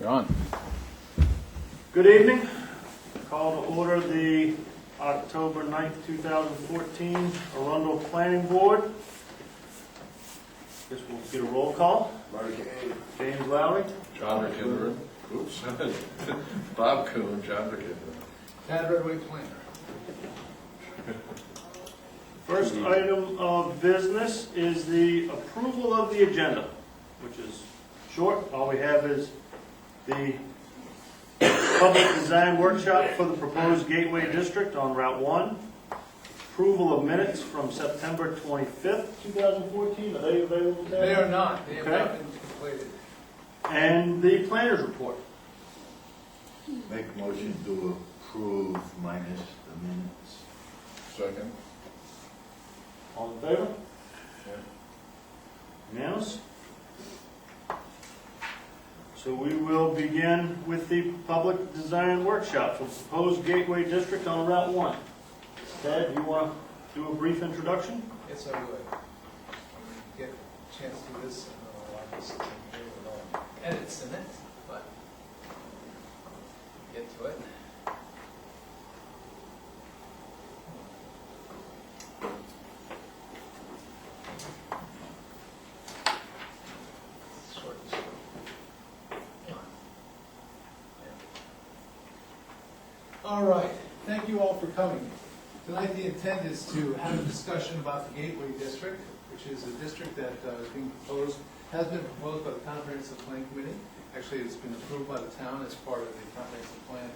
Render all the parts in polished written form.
You're on. Good evening. Call to order the October 9th, 2014 Arundel Planning Board. Guess we'll get a roll call. Marty Kane. James Lowry. John McKinnon. Oops. Bob Kuhn, John McKinnon. Tad Redway Planner. First item of business is the approval of the agenda, which is short. All we have is the public design workshop for the proposed Gateway District on Route 1. Approval of minutes from September 25th, 2014. Are they available? Ted? They are not. They have Okay. not been completed. And the planner's report. Make a motion to approve minus the minutes. Second. All in favor? Unanimous? So we will begin with the public design workshop for proposed Gateway District on Route 1. Ted, do you want to do a brief introduction? Yes, I would. Get a chance to do this, and I'll allow this to be with all edits in it, but get to it. Short and sweet. Come on. Yeah. All right, thank you all for coming. Tonight, the intent is to have a discussion about the Gateway District, which is a district that is being proposed, has been proposed by the Comprehensive Plan Committee. Actually, it's been approved by the town as part of the Comprehensive Plan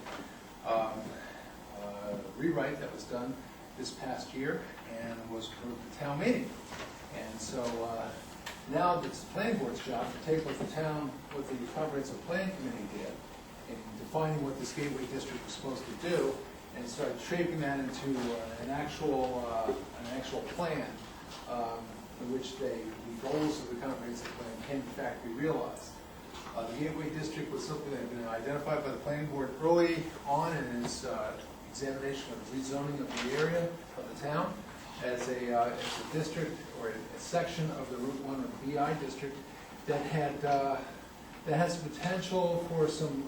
rewrite that was done this past year and was approved at town meeting. And so now it's the planning board's job to take what the town, what the Comprehensive Plan Committee did in defining what this Gateway District was supposed to do, and start shaping that into an actual plan in which the goals of the comprehensive plan can in fact be realized. The Gateway District was something that had been identified by the planning board early on in its examination of the rezoning of the area of the town as a district or a section of the Route 1 or the BI district that has potential for some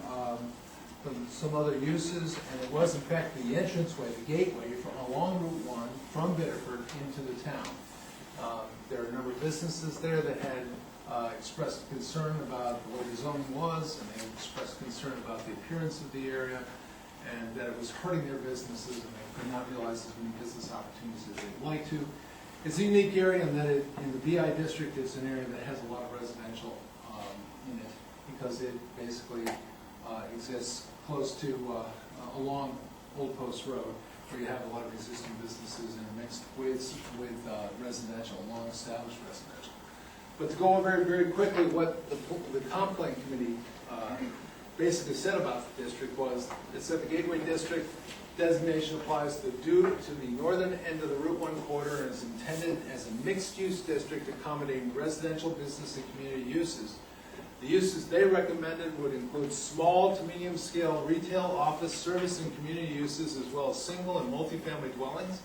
other uses, and it was in fact the entranceway, the gateway along Route 1 from Biddeford into the town. There are a number of businesses there that had expressed concern about the way the zoning was, and they had expressed concern about the appearance of the area, and that it was hurting their businesses, and they could not realize as many business opportunities as they'd like to. It's a unique area in that in the BI district, it's an area that has a lot of residential in it, because it basically exists close to along Old Post Road, where you have a lot of existing businesses and mixed with residential, long-established residential. But to go over very, very quickly, what the Comp Plan Committee basically said about the district was, it said the Gateway District designation applies to the northern end of the Route 1 corridor and is intended as a mixed-use district accommodating residential, business, and community uses. The uses they recommended would include small to medium-scale retail, office, service, and community uses, as well as single and multifamily dwellings.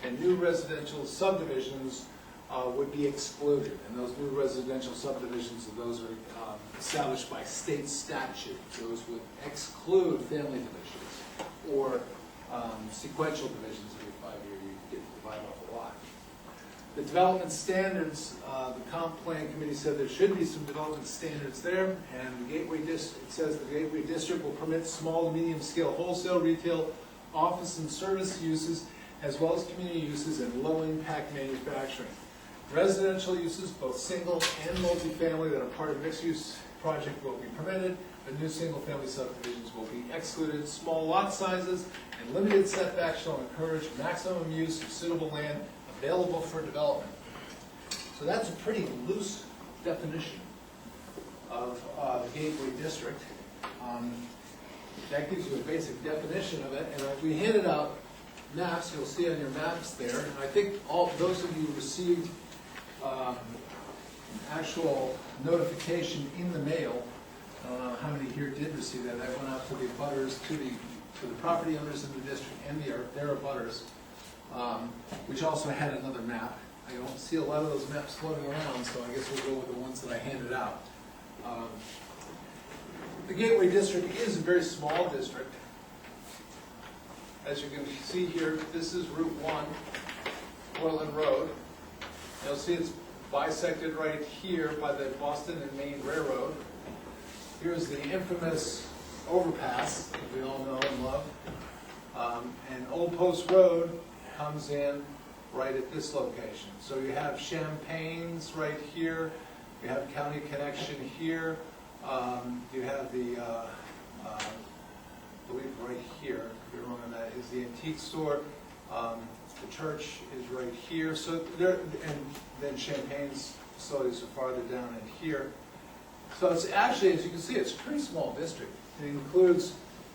And new residential subdivisions would be excluded. And those new residential subdivisions, those are established by state statute. Those would exclude family divisions or sequential divisions every 5 years. You get to divide up a lot. The development standards, the Comp Plan Committee said there should be some development standards there, and the Gateway District, it says the Gateway District will permit small to medium scale wholesale, retail, office and service uses, as well as community uses and low impact manufacturing. Residential uses, both single and multifamily that are part of mixed use project will be permitted, but new single family subdivisions will be excluded. Small lot sizes and limited setbacks shall encourage maximum use of suitable land available for development. So that's a pretty loose definition of the Gateway District. That gives you a basic definition of it, and we handed out maps. You'll see on your maps there, and I think all those of you who received an actual notification in the mail. I don't know how many here did receive that. That went out to the abutters, to the property owners in the district and their abutters. Which also had another map. I don't see a lot of those maps floating around, so I guess we'll go with the ones that I handed out. The Gateway District is a very small district. As you can see here, this is Route 1, Portland Road. You'll see it's bisected right here by the Boston and Maine Railroad. Here's the infamous overpass that we all know and love. And Old Post Road comes in right at this location. So you have Champagne's right here, you have County Connection here, you have the, I believe right here, if you're wrong on that, is the antique store. The church is right here, so there, and then Champagne's facilities are farther down in here. So it's actually, as you can see, it's a pretty small district. It includes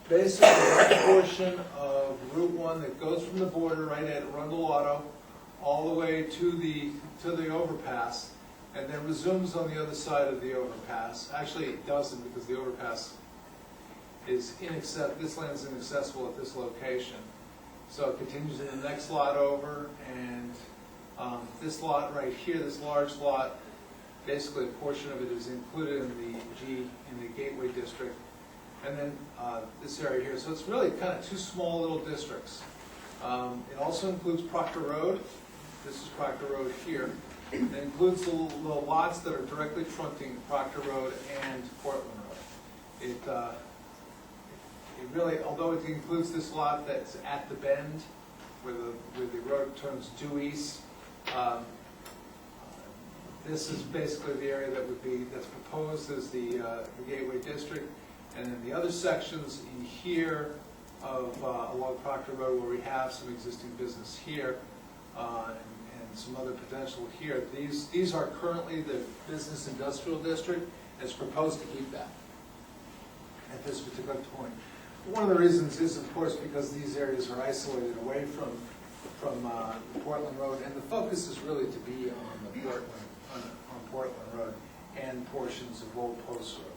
basically a portion of Route 1 that goes from the border right at Arundel Auto all the way to the overpass, and then resumes on the other side of the overpass. Actually, it doesn't, because the overpass is inaccessible. This land is inaccessible at this location. So it continues in the next lot over, and this lot right here, this large lot, basically a portion of it is included in the Gateway District, and then this area here. So it's really kind of two small little districts. It also includes Proctor Road. This is Proctor Road here. It includes the little lots that are directly fronting Proctor Road and Portland Road. It really, although it includes this lot that's at the bend, where the road turns due east, this is basically the area that's proposed as the Gateway District. And then the other sections in here along Proctor Road, where we have some existing business here, and some other potential here. These are currently the business industrial district, and it's proposed to keep that at this particular point. One of the reasons is, of course, because these areas are isolated away from Portland Road, and the focus is really to be on Portland Road and portions of Old Post Road.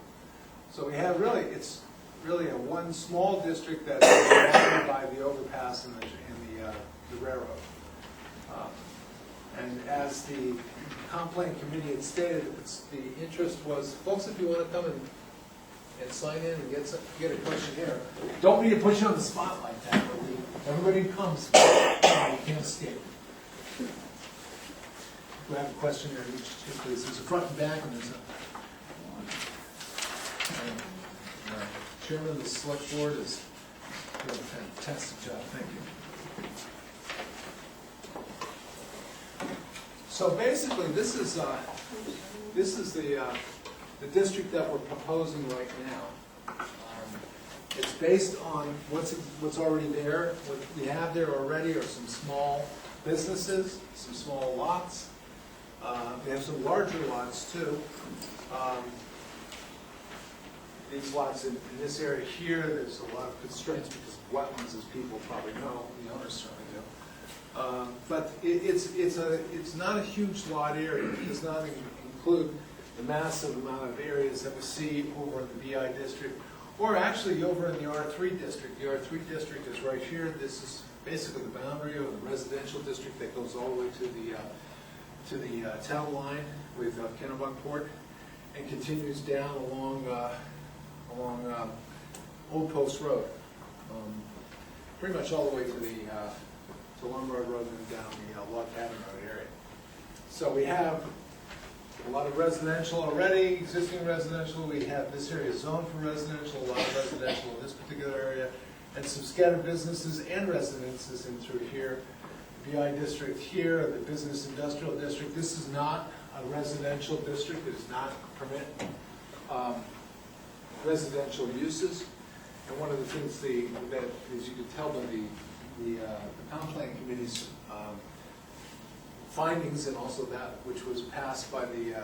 So we have it's really a one small district that's surrounded by the overpass and the railroad. And as the comp plan committee had stated, the interest was, folks, if you want to come and sign in and get a questionnaire, don't mean to put you on the spot like that, but everybody who comes, you can't escape. We have a questionnaire each, please. There's a front and back, and there's a chairman of the select board is doing a fantastic job. Thank you. So basically, this is the district that we're proposing right now. It's based on what's already there. What we have there already are some small businesses, some small lots. We have some larger lots too. These lots in this area here, there's a lot of constraints because of wetlands, as people probably know. The owners certainly do. But it's not a huge lot area. It does not include the massive amount of areas that we see over in the BI district, or actually over in the R3 district. The R3 district is right here. This is basically the boundary of the residential district that goes all the way to the town line with Kennebunkport, and continues down along Old Post Road, pretty much all the way to Lombard Road and down the Log Cabin Road area. So we have a lot of residential already, existing residential. We have this area zoned for residential, a lot of residential in this particular area, and some scattered businesses and residences in through here. The BI district here, the business industrial district. This is not a residential district. It does not permit residential uses. And one of the things that, as you can tell by the comp plan committee's findings, and also that which was passed by the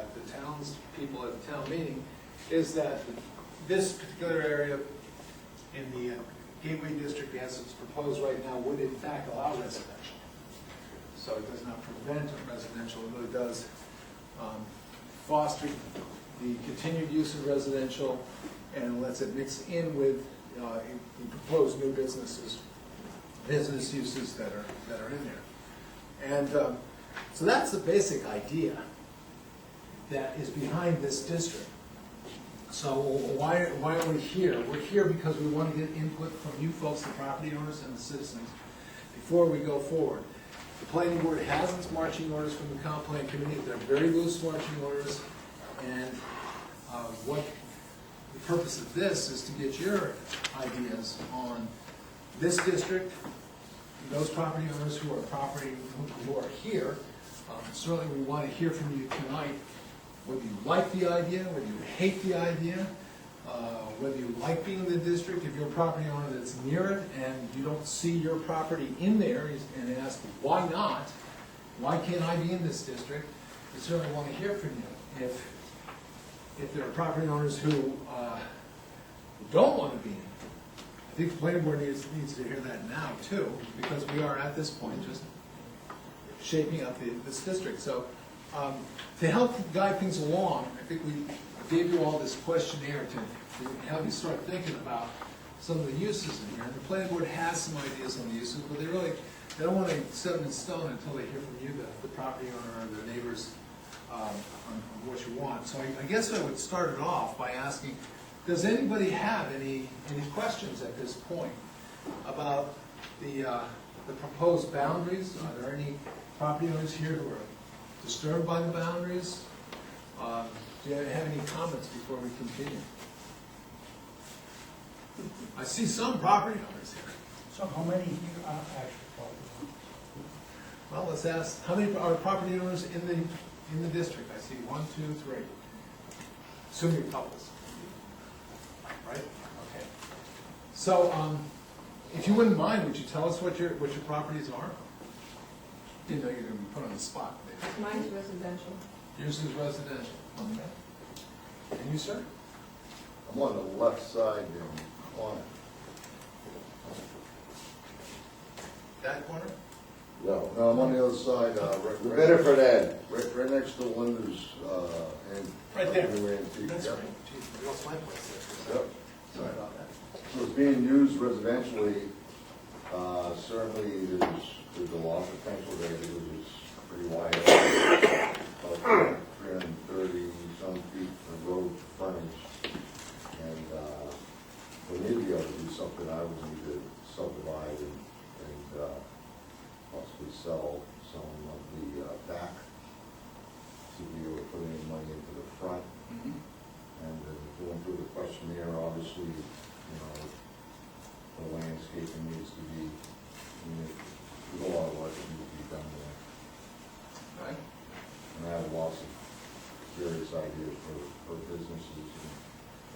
townspeople at the town meeting, is that this particular area in the Gateway District, as it's proposed right now, would in fact allow residential. So it does not prevent residential, it really does foster the continued use of residential, and lets it mix in with the proposed new business uses that are in there. And so that's the basic idea that is behind this district. So why are we here? We're here because we want to get input from you folks, the property owners and the citizens, before we go forward. The planning board has its marching orders from the comp plan committee. They're very loose marching orders, and what the purpose of this is to get your ideas on this district, those property owners who are here. Certainly we want to hear from you tonight, whether you like the idea, whether you hate the idea, whether you like being in the district. If you're a property owner that's near it and you don't see your property in there, and ask why not, why can't I be in this district, we certainly want to hear from you. If there are property owners who don't want to be in, I think the planning board needs to hear that now too, because we are at this point just shaping up this district. So to help guide things along, I think we gave you all this questionnaire to help you start thinking about some of the uses in here. And the planning board has some ideas on the uses, but they don't want to set them in stone until they hear from you, the property owner or the neighbors, on what you want. So I guess I would start it off by asking, does anybody have any questions at this point about the proposed boundaries? Are there any property owners here who are disturbed by the boundaries? Do you have any comments before we continue? I see some property owners here. So how many here are actually property owners? Well, let's ask, how many are property owners in the district? I see 1, 2, 3. Assume you're couples. Right? Okay. So, if you wouldn't mind, would you tell us what your properties are? Didn't know you were going to be put on the spot. Mine's residential. Yours is residential. Okay. And you, sir? I'm on the left side in corner. That corner? No, I'm on the other side, Bedford Ed, right next to Linda's, and. Right there. New Antique. That's Yep. right. Geez, we lost my place there. Yep. Sorry about that. So it's being used residentially. Certainly there's a lot of potential there because it's pretty wide. About 330 some feet of road frontage. And for me to be able to do something, I would need to subdivide and possibly sell some of the back to be able to put any money into the front. Mhm. And going through the questionnaire, obviously, you know, the landscaping needs to be, I mean, there's a lot of work that needs to be done there. Right. And I have lots of various ideas for businesses. And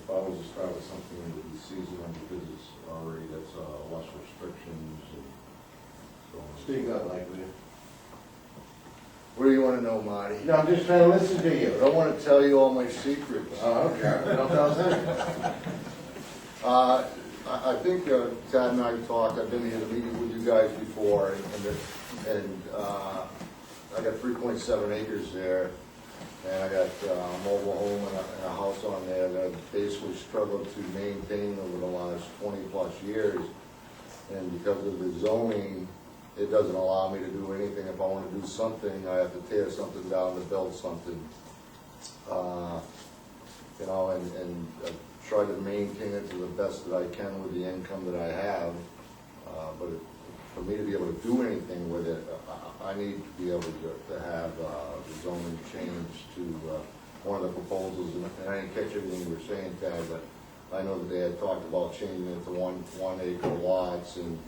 if I was to start with something that would be seasonal because it's already, that's less restrictions and so on. Speak up, like me. What do you want to know, Marty? No, I'm just trying to listen to you. I don't want to tell you all my secrets. Oh, okay. Don't tell us anything. I think Tad and I talked, I've been here to meeting with you guys before, and I got 3.7 acres there, and I got a mobile home and a house on there that I've basically struggled to maintain over the last 20-plus years. And because of the zoning, it doesn't allow me to do anything. If I want to do something, I have to tear something down to build something. You know, and try to maintain it to the best that I can with the income that I have. But for me to be able to do anything with it, I need to be able to have the zoning changed to one of the proposals. And I didn't catch everything you were saying, Tad, but I know that they had talked about changing it to one acre lots, and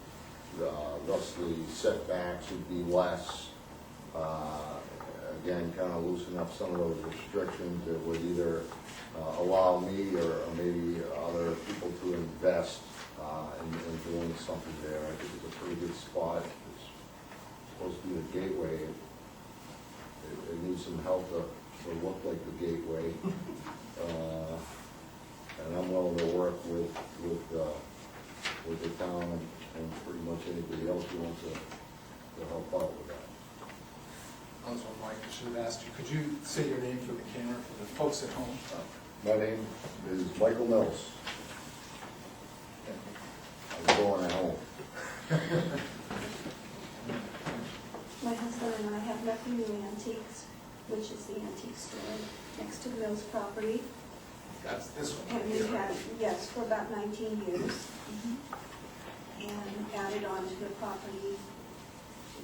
thus the setbacks would be less. Again, kind of loosen up some of those restrictions that would either allow me or maybe other people to invest in doing something there. I think it's a pretty good spot. It's supposed to be the gateway. It needs some help to look like the gateway. And I'm willing to work with the town and pretty much anybody else who wants to help out with that. Also, Mike, I should have asked you, could you say your name for the camera, for the folks at home? My name is Michael Mills. I'm going at home. My husband and I have Revenue Antiques, which is the antique store next to the Mills property. That's This one. And we had, yes, for about 19 years. And added on to the property,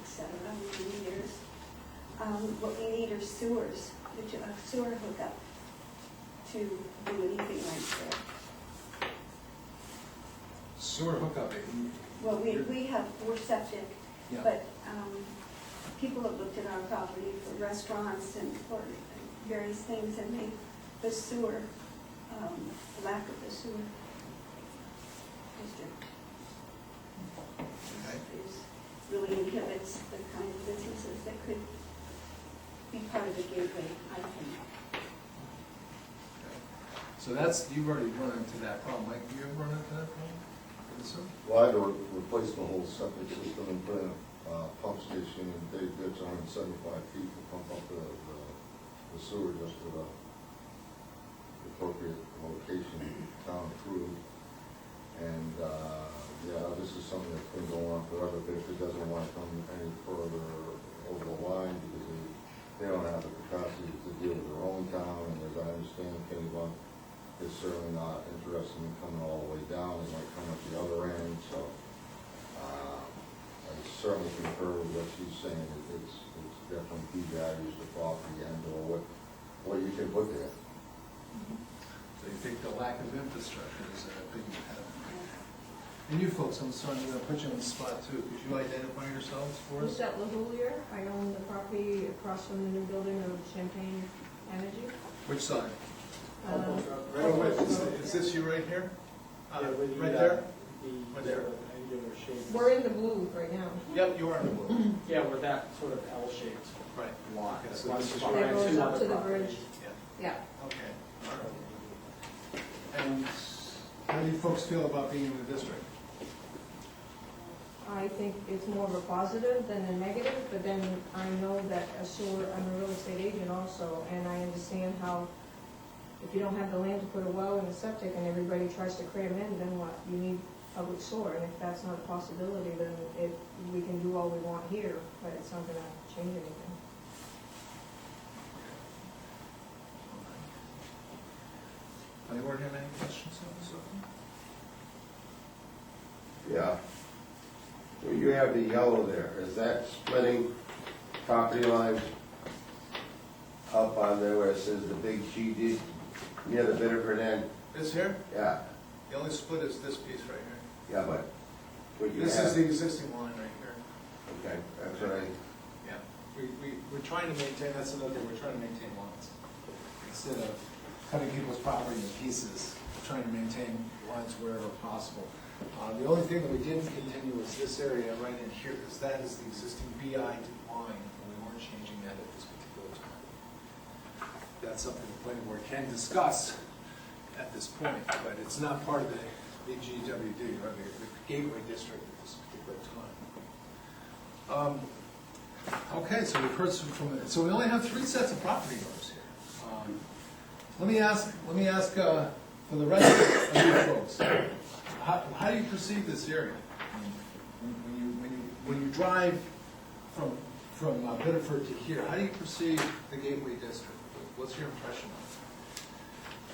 et cetera, many years. What we need are sewers, a sewer hookup to do anything like that. Sewer hookup. Well, we have 4 septic, Yeah. but people have looked at our property for restaurants and for various things, and the sewer, lack of the sewer district Okay. really inhibits the kind of businesses that could be part of the gateway, I think. So that's, you've already run into that problem. Mike, have you ever run into that problem? with the sewer? Well, I had to replace the whole septic system and put in a pump station, and it's 175 feet to pump up the sewer just to the appropriate location, town approved. And, yeah, this is something that's been going on forever, but if it doesn't want to come any further over the line, because they don't have the capacity to deal with their own town, and as I understand, Kennybunk is certainly not interested in coming all the way down, they might come at the other end, so, I certainly concur with what she's saying, it's definitely devalues the property and or what you can put there. So you think the lack of infrastructure is a big impediment? And you folks, I'm sorry, I'm going to put you on the spot too. Could you identify yourselves for us? Lisette LaHoulier. I own the property across from the new building of Champagne Energy. Which side? Uh, Right away. Is this you right here? Right there? Right there. We're in the blue right now. Yep, you are in the blue. Yeah, we're that sort of L-shaped Right. block. Okay, that so runs this is behind That goes two up other to the properties. bridge. Yeah. Yeah. Okay. All right. And how do you folks feel about being in the district? I think it's more of a positive than a negative, but then I know that I'm a real estate agent also, and I understand how if you don't have the land to put a well and a septic and everybody tries to cram in, then what? You need public sewer, and if that's not a possibility, then we can do all we want here, but it's not gonna change anything. Anyone have any questions on this? Yeah. Well, you have the yellow there, is that splitting property lines up on there where it says the big GD near the Bitterford end? This here? Yeah, The only split is this piece right here. yeah, but what you This have. is the existing line right here. Okay, that's what I, Yeah. We're trying to maintain, that's another thing, we're trying to maintain lines. Instead of cutting people's property in pieces, we're trying to maintain lines wherever possible. The only thing that we didn't continue was this area right in here, because that is the existing BI line, and we weren't changing that at this particular time. That's something the planning board can discuss at this point, but it's not part of the GWD, or the gateway district at this particular time. Okay, so we've heard so we only have 3 sets of property owners here. Let me ask for the rest of you folks, how do you perceive this area? When you drive from Bitterford to here, how do you perceive the gateway district? What's your impression of it?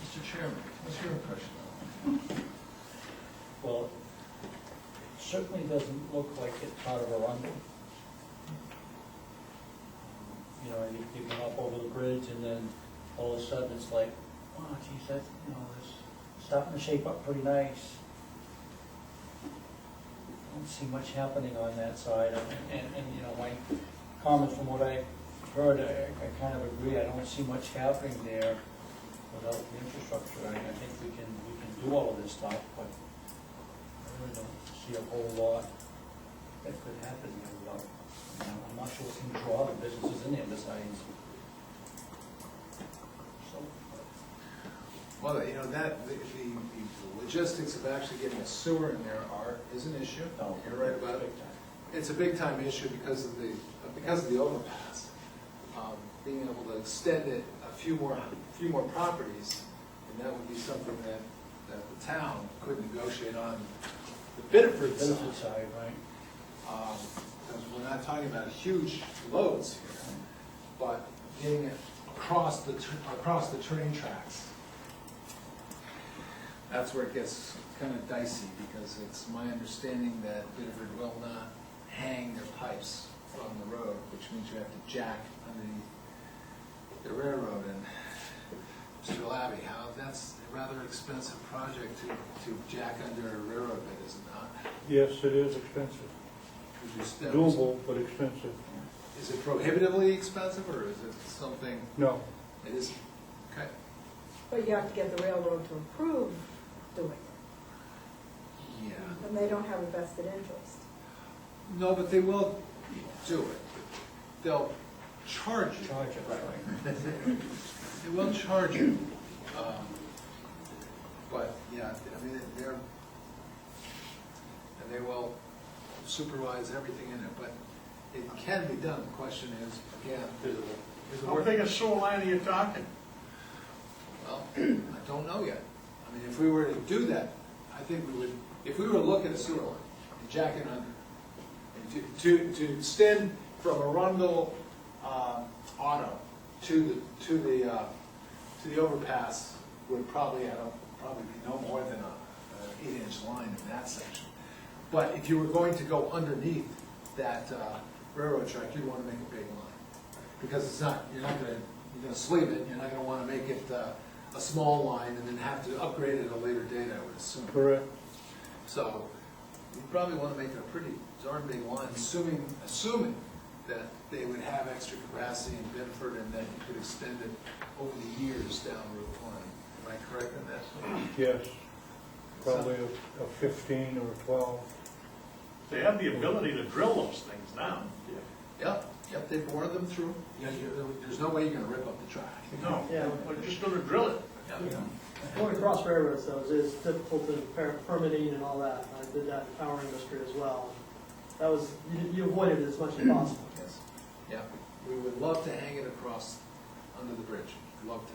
Mr. Chairman, what's your impression of it? Well, it certainly doesn't look like it's part of Arundel. You know, you come up over the bridge and then all of a sudden it's like, oh geez, that's, you know, it's starting to shape up pretty nice. I don't see much happening on that side, and you know, my comments from what I heard, I kind of agree, I don't see much happening there without the infrastructure. I think we can do all of this stuff, but I really don't see a whole lot that could happen there without, you know, I'm not sure what can draw the businesses in there besides. So, Well, you know, that, the logistics of actually getting a sewer in there is an issue. no, You're right about it. big time. It's a big time issue because of the overpass. Being able to extend it a few more properties, and that would be something that the town could negotiate on the Bitterford side. Benefit side, right? Because we're not talking about huge loads here, but getting it across the train tracks. That's where it gets kind of dicey, because it's my understanding that Biddeford will not hang their pipes from the road, which means you have to jack underneath the railroad. And Mr. Labby, how, that's a rather expensive project to jack under a railroad bed, is it not? Yes, it is expensive. Could you step- Doable, but expensive. Is it prohibitively expensive, or is it something, No, it is, okay, But you have to get the railroad to approve doing it, yeah. and they don't have a vested interest. No, but they will do it. They'll charge you. Charge it, right. They will charge you. But, yeah, I mean, they're, and they will supervise everything in it, but it can be done. The question is, again, is it How worth big a sewer line are you talking? Well, I don't know yet. I mean, if we were to do that, I think we would, if we were to look at a sewer line and jack it under, and to extend from Arundel Auto to the overpass would probably be no more than a 8-inch line in that section. But if you were going to go underneath that railroad track, you'd want to make a big line. Because it's not, you're gonna sleeve it, you're not gonna wanna make it a small line and then have to upgrade it at a later date, I would assume. correct. So, you probably wanna make it a pretty darn big line, assuming that they would have extra capacity in Bedford and that you could extend it over the years down Route 20. Am I correct in that? Yes, probably a 15 or a 12. They have the ability to drill those things now. Yep, they bore them through. There's no way you're gonna rip up the track. No, Yeah. we're just gonna drill it. Yeah. Going across railroads though is difficult to permitting and all that. I did that in power industry as well. That was, you avoided it as much as possible. Yes. Yeah, we would love to hang it across under the bridge, love to.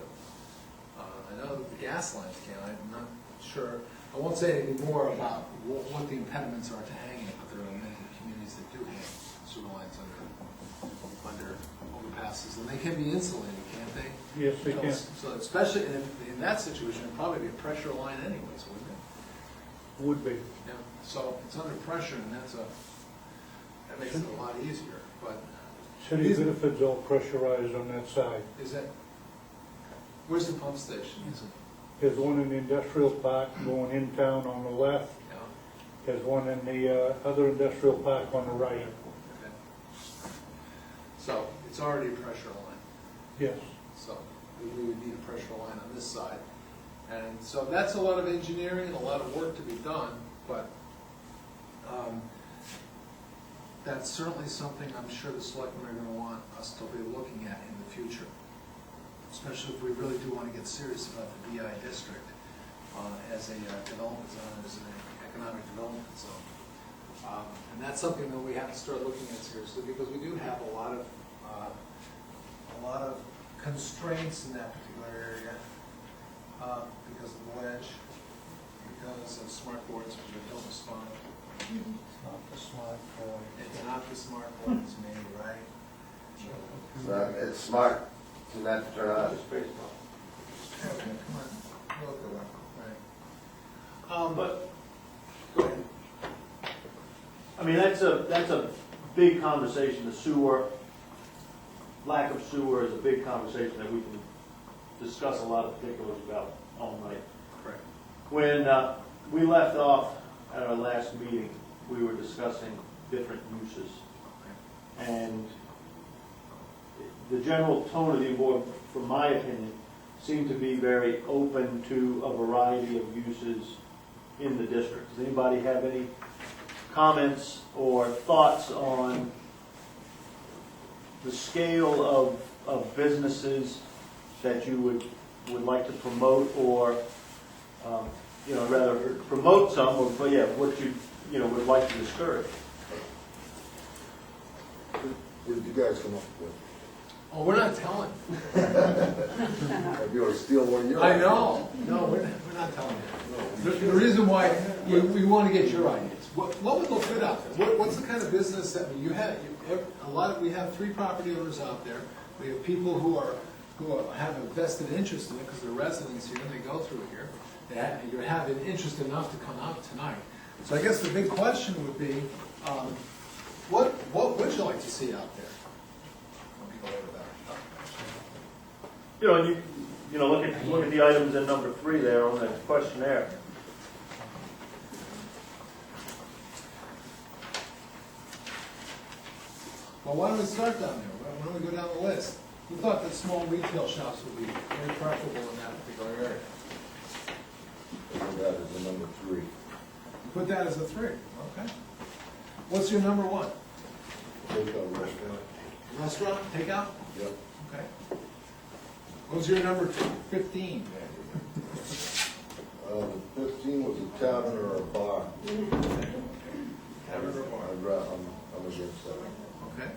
I know that the gas lines can, I'm not sure, I won't say anything more about what the impediments are to hanging it, but there are many communities that do hang sewer lines under overpasses, and they can be insulated, can't they? Yes, they can. So especially in that situation, it'd probably be a pressure line anyways, wouldn't it? Would be. Yeah, so it's under pressure, and that makes it a lot easier, but City of Bedford's all pressurized on that side. is that, where's the pump station? Is it, There's one in the industrial park going in town on the left. yeah, There's one in the other industrial park on the right. okay. So it's already a pressure line, Yes. so we would need a pressure line on this side. And so that's a lot of engineering and a lot of work to be done, but that's certainly something I'm sure the selectmen are gonna want us to be looking at in the future. Especially if we really do want to get serious about the BI district as a development zone, as an economic development zone. And that's something that we have to start looking at seriously, because we do have a lot of constraints in that particular area because of the ledge, because of smart boards that don't respond. It's not the smart board. It's not the smart boards, maybe, right? It's smart to not turn on. Okay, come on, look at that, right. But, go ahead. I mean, that's a big conversation, the sewer, lack of sewer is a big conversation that we can discuss a lot of particulars about all night. Correct. When we left off at our last meeting, we were discussing different uses. And the general tone of the board, from my opinion, seemed to be very open to a variety of uses in the district. Does anybody have any comments or thoughts on the scale of businesses that you would like to promote, or rather promote some, or what you would like to discourage? What did you guys come up with? Oh, we're not telling. If you want to steal one of yours. I know. No, we're not telling you. The reason why we want to get your ideas. What would look good out there? What's the kind of business that we have 3 property owners out there. We have people who have a vested interest in it because they're residents here and they go through here. that you have an interest enough to come out tonight. So I guess the big question would be, what would you like to see out there? Let me go over that. You know, and you know, look at the items in number 3 there on the questionnaire. Well, why don't we start down there? Why don't we go down the list? Who thought that small retail shops would be very preferable in that particular area? That is the number 3. You put that as a 3, okay. What's your number 1? Takeout restaurant. Restaurant, takeout? Yep. Okay. What was your number 2? 15. The 15 was a tavern or a bar. Tavern or bar? I'm against that. Okay,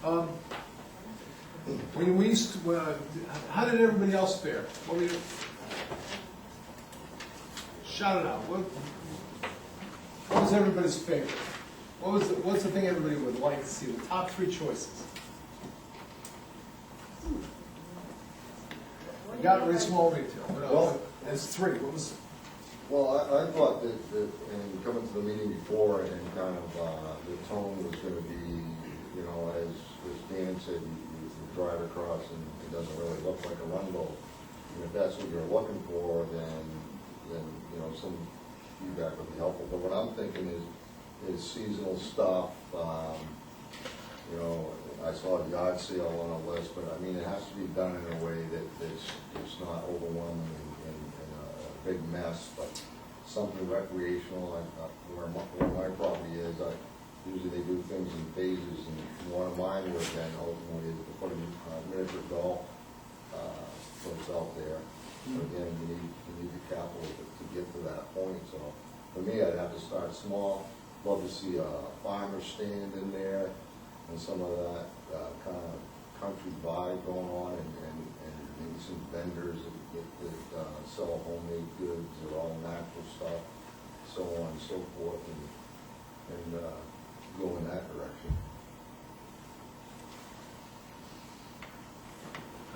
all right. When we used to, how did everybody else fare? What were you? Shout it out. What was everybody's favorite? What's the thing everybody would like to see? The top 3 choices. You got very small retail. What else? Well, There's 3. What was? Well, I thought that in coming to the meeting before and kind of the tone was going to be, you know, as Dan said, you drive across and it doesn't really look like a run boat. And if that's what you're looking for, then you know, some feedback would be helpful. But what I'm thinking is seasonal stuff. You know, I saw a yard sale on a list, but I mean, it has to be done in a way that it's not overwhelming and a big mess, but something recreational. Where my property is, usually they do things in phases, and one of mine would then ultimately is to put a miniature golf place out there. Again, you need the capital to get to that point. So for me, I'd have to start small. Love to see a farmer stand in there and some of that kind of country vibe going on, and maybe some vendors that sell homemade goods or all natural stuff, so on and so forth, and go in that direction.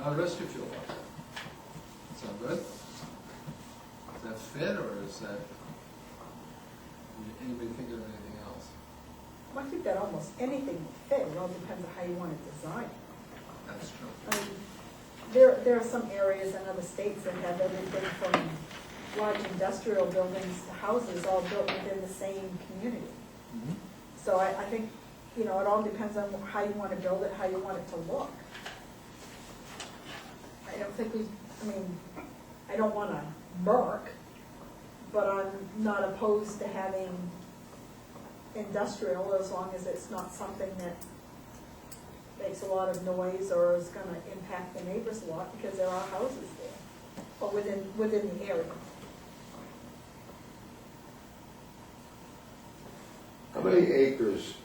How the rest of you feel about that? Sound good? Does that fit, or is that, anybody think of anything else? Well, I think that almost anything will fit, it all depends on how you want it designed. That's true. I mean, there are some areas in other states that have everything from large industrial buildings to houses all built within the same community. Mm-hmm. So I think, you know, it all depends on how you want to build it, how you want it to look. I don't think I don't want to Merck, but I'm not opposed to having industrial as long as it's not something that makes a lot of noise or is going to impact the neighbors a lot, because there are houses there, or within the area. How many acres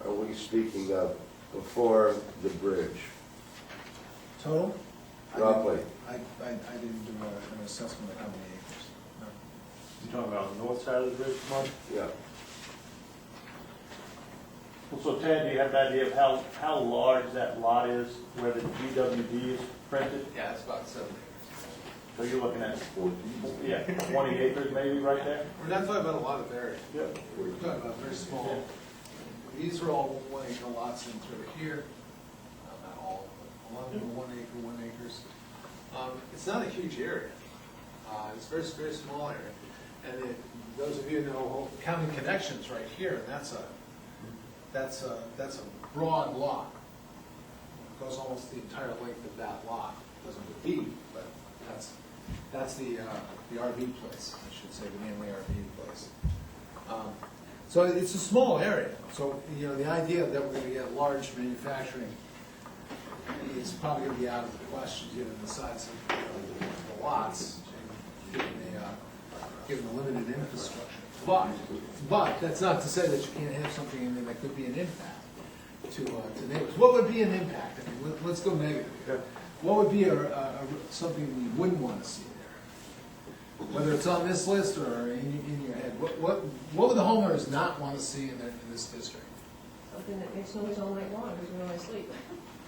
are we speaking of before the bridge, Total? roughly? I didn't do an assessment of how many acres. No. You talking about the north side of the bridge, Mark? Yeah. Well, so Ted, do you have an idea of how large that lot is where the GWD is printed? Yeah, it's about 7 acres. So you're looking at, 20 acres maybe right there? We're not talking about a lot of area. Yep. We're talking about very small. These are all 1 acre lots in through here. Not all, but a lot of them are 1 acres. It's not a huge area. It's a very, very small area. And those of you who know County Connections right here, that's a broad lot. It goes almost the entire length of that lot. It doesn't go deep, but that's the RV place, I should say, the Manly RV place. So it's a small area. So, you know, the idea that we're going to get large manufacturing is probably going to be out of the question, given the size of the lots, given the limited infrastructure. But that's not to say that you can't have something in there that could be an impact to neighbors. What would be an impact? I mean, let's go negative. What would be something we wouldn't want to see there? Whether it's on this list or in your head, what would the homeowners not want to see in this district? Something that makes noise all night long, because we want to sleep.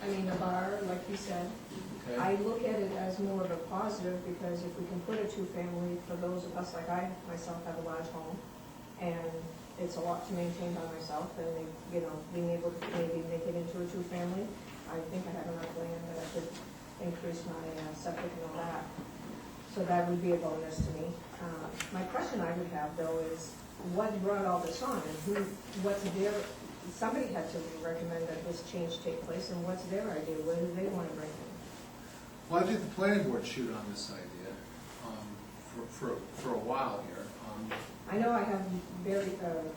I mean, the bar, like you said, Okay? I look at it as more of a positive, because if we can put a two-family, for those of us, like I myself have a large home, and it's a lot to maintain by myself, and being able to maybe make it into a two-family, I think I have enough land that I could increase my septic and all that. So that would be a bonus to me. My question I would have, though, is what brought all this on, and somebody had to recommend that this change take place, and what's their idea? What do they want to bring in? Well, I think the planning board chewed on this idea for a while here. I know I have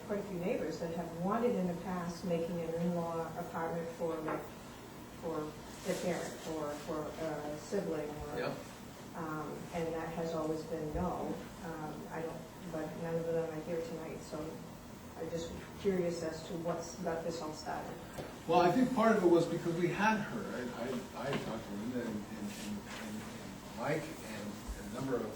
quite a few neighbors that have wanted in the past making an in-law apartment for their parent, or for a sibling, or, Yep. and that has always been no. But none of them are here tonight, so I'm just curious as to what's got this all started. Well, I think part of it was because we had heard, I talked to Linda and Mike and a number of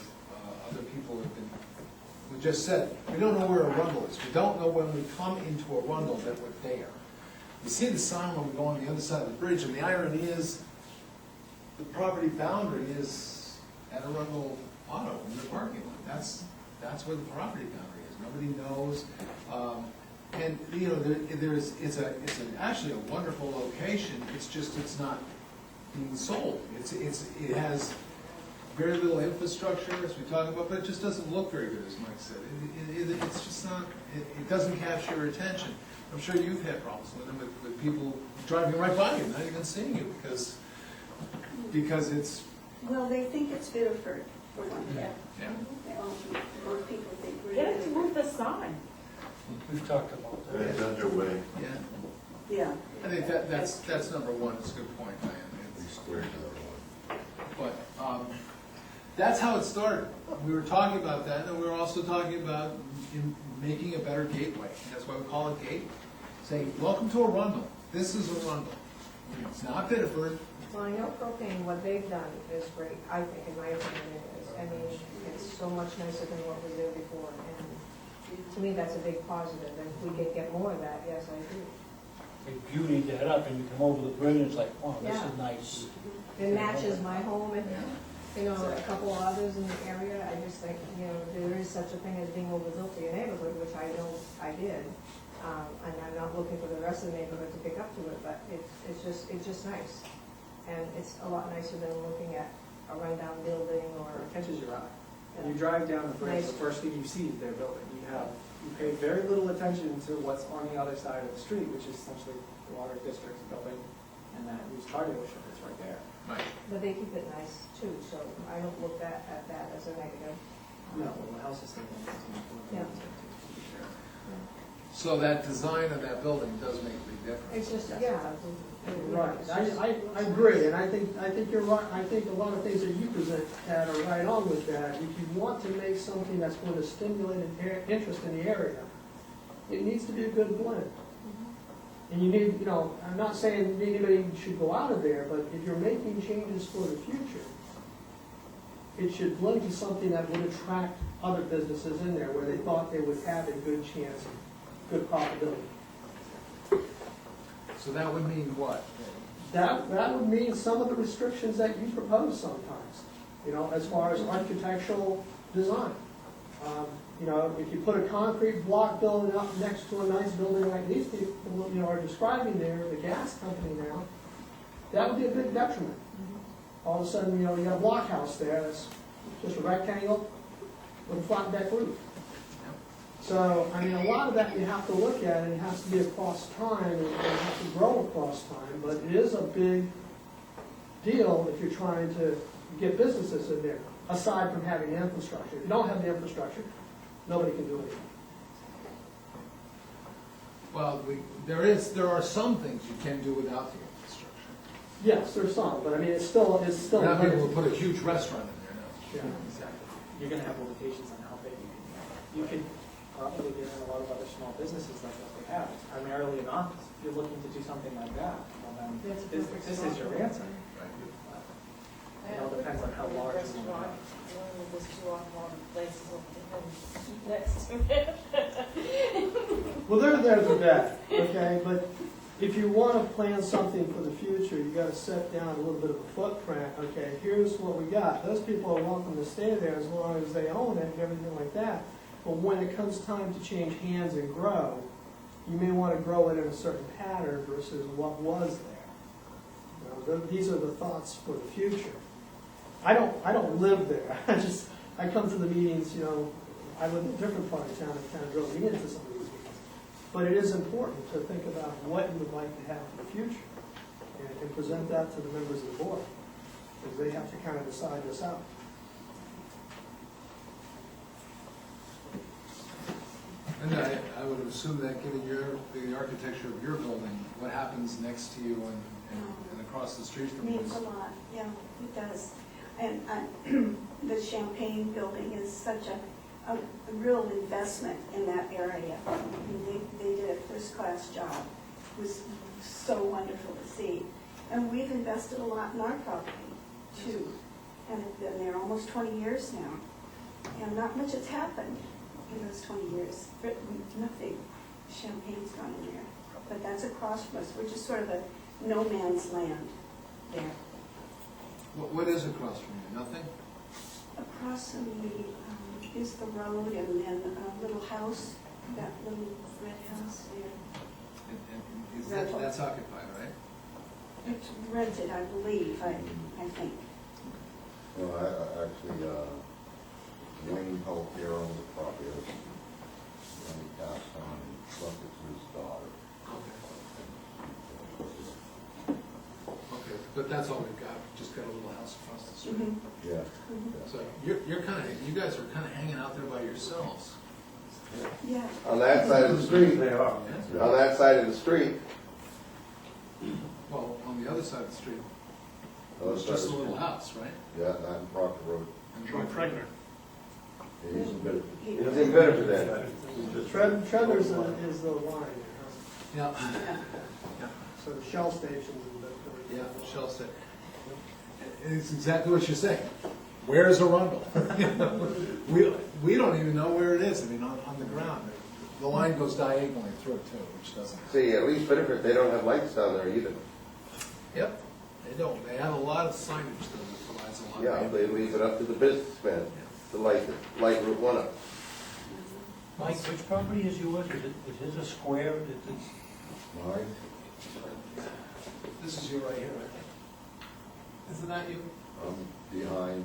other people who just said, we don't know where Arundel is. We don't know when we come into Arundel that we're there. We see the sign when we go on the other side of the bridge, and the irony is, the property boundary is at Arundel Auto in the parking lot. That's where the property boundary is. Nobody knows. And it's actually a wonderful location. It's not being sold. It has very little infrastructure, as we talk about, but it just doesn't look very good, as Mike said. It's just not. It doesn't capture your attention. I'm sure you've had problems with them, with people driving right by you, not even seeing you, because it's. Well, they think it's Biddeford, for one thing. Yeah. Most people think we're. Get it to move the sign. We've talked about that. It's underway. Yeah. Yeah. I think that's number one. It's a good point, Diane. But that's how it started. We were talking about that, and we were also talking about making a better gateway. That's why we call it Gateway. Saying, welcome to Arundel. This is Arundel. It's not Biddeford. Well, I know propane, what they've done is great, I think, in my opinion it is. I mean, it's so much nicer than what was there before, and to me, that's a big positive. If we can get more of that, yes, I agree. They beauty that up, and you come over the bridge, and it's like, wow, this Yeah. is nice. It matches my home and, a couple of others in the area. I just think, there is such a thing as being overbuilt to your neighborhood, which I know I did. And I'm not looking for the rest of the neighborhood to pick up to it, but it's just nice. And it's a lot nicer than looking at a rundown building or. Catches your eye. When you drive down the bridge, the Nice. first thing you see is their building. You pay very little attention to what's on the other side of the street, which is essentially the water district's building, and that used car dealership is right there. Right. But they keep it nice too, so I don't look at that as a negative. No, well, the house is thinking. Yeah. So that design of that building does make a big difference. It's just, yeah. Right, I agree, and I think you're right. I think a lot of things that you present, Tad, are right on with that. If you want to make something that's going to stimulate an interest in the area, it needs to be a good blend. And you need, I'm not saying anybody should go out of there, but if you're making changes for the future, it should blend to something that would attract other businesses in there where they thought they would have a good chance, good profitability. So that would mean what? That would mean some of the restrictions that you propose sometimes, as far as architectural design. If you put a concrete block building up next to a nice building like these people, are describing there, the gas company now, that would be a big detriment. All of a sudden, you got a block house there that's just a rectangle with a flat deck roof. So, a lot of that you have to look at, and it has to be across time, and it has to grow across time, but it is a big deal if you're trying to get businesses in there, aside from having the infrastructure. If you don't have the infrastructure, nobody can do anything. Well, there are some things you can do without the infrastructure. Yes, there's some, but it's still. We're not able to put a huge restaurant in there, no. Yeah, exactly. You're gonna have limitations on how big you can get. You can probably get in a lot of other small businesses like what they have. It's primarily an office. If you're looking to do something like that, well then, That's a this perfect is your spot. answer. Right. It all depends on how large you want to go. There's two automotive places over there next to it. Well, they're there for that, okay, but if you wanna plan something for the future, you gotta set down a little bit of a footprint, okay, here's what we got. Those people are welcome to stay there as long as they own it and everything like that. But when it comes time to change hands and grow, you may wanna grow it in a certain pattern versus what was there. You know, these are the thoughts for the future. I don't live there, I come to the meetings, you know, I live in a different part of town and kind of drove me into some of these meetings. But it is important to think about what you would like to have for the future and present that to the members of the board, because they have to kind of decide this out. And I would assume that given the architecture of your building, what happens next to you and across the street from you? Means a lot, yeah, it does. And the Champagne building is such a real investment in that area. I mean, they did a first-class job. It was so wonderful to see. And we've invested a lot in our property, too. And it's been there almost 20 years now. And not much has happened in those 20 years. Nothing. Champagne's gone in there. But that's across from us. We're just sort of a no man's land there. What is across from you? Nothing? Across from me is the road and then a little house, that little red house there. And is Rental. that's occupied, right? It's rented, I believe, I think. No, actually, Wayne Healthcare owns the property, and he passed on and left it to his daughter. Okay, but that's all we've got, just got a little house across the street. Mhm. Yeah. Mhm. So you guys are kind of hanging out there by yourselves. Yeah. On that side of the street, They are. on that side of the street, Well, on the other side of the street, Other it's side just of a the little street. house, right? Yeah, that and Proctor Road. And pregnant. Yeah, he's in Bedford. it's in Bedford then. Treaders is the line, Yeah, so the Shell stations in Bedford. yeah, Shell said. It's exactly what you're saying. Where's Arundel? We don't even know where it is, I mean, on the ground. The line goes diagonally through it too, which doesn't. See, at least Bedford, they don't have lights down there either. Yep, they don't. They have a lot of signage that provides a lot Yeah, of. they leave it up to the businessmen to light Route 1 up. Mike, which property is yours? Is his a square? Mine? This is you right here, right? Isn't that you? Behind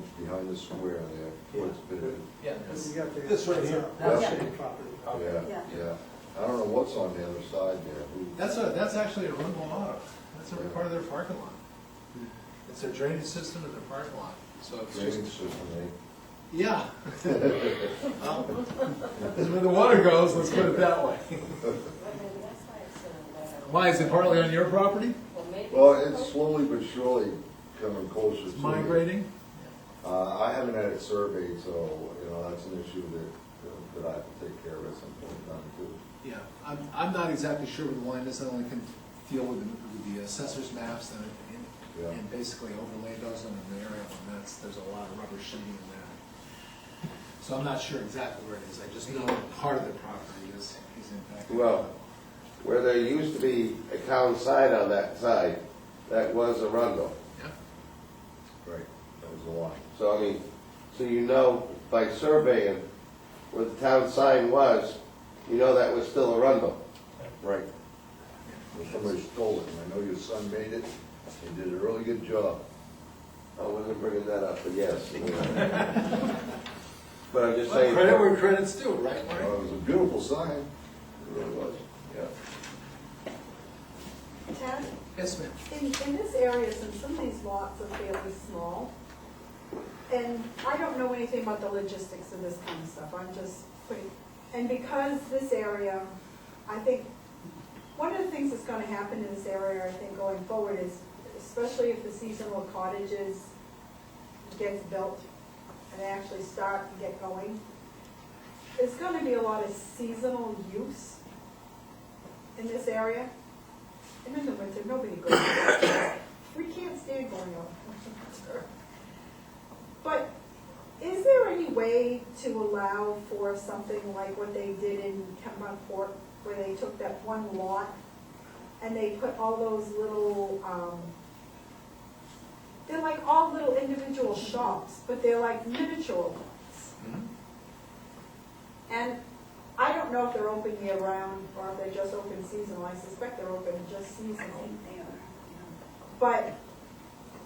the square there, towards Bedford. Yeah. You got the- This right here. That's Yeah. city property. Yeah, Yeah. yeah. I don't know what's on the other side there. That's actually a Arundel Auto. That's a part of their parking lot. It's their drainage system and their parking lot, so it's Drainage just, system, yeah. Well, that's where the water goes, let's put it that way. Why, is it partly on your property? Well, it's slowly but surely coming closer to. It's migrating? I haven't had it surveyed, so, you know, that's an issue that I have to take care of at some point in time too. Yeah, I'm not exactly sure where the line is, I only can deal with the assessor's maps Yeah. and basically overlay those on an area, and there's a lot of rubber sheeting in there. So I'm not sure exactly where it is, I just know part of the property is impacted. Well, where there used to be a town sign on that side, that was Arundel. Yeah, Right, that was the line. So, I mean, so you know, by surveying where the town sign was, you know that was still Arundel. Right. Well, somebody stole it, and I know your son made it. He did a really good job. I wasn't bringing that up, but yes. But I'm just saying. credit where credit's due, right, Well, Mark? it was a beautiful sign. It really was. Yeah. Ted, Yes, ma'am. in this area, since some of these lots are fairly small, and I don't know anything about the logistics of this kind of stuff, I'm just putting, and because this area, I think, one of the things that's gonna happen in this area, I think, going forward is, especially if the seasonal cottages gets built and they actually start to get going, there's gonna be a lot of seasonal use in this area. And in the winter, nobody goes out. We can't stand going out in the winter. But is there any way to allow for something like what they did in Kemont Port, where they took that one lot and they put all those little, they're like all little individual shops, but they're like miniature ones. And I don't know if they're open year round or if they're just open seasonal. I suspect they're open just I seasonal. think they are, But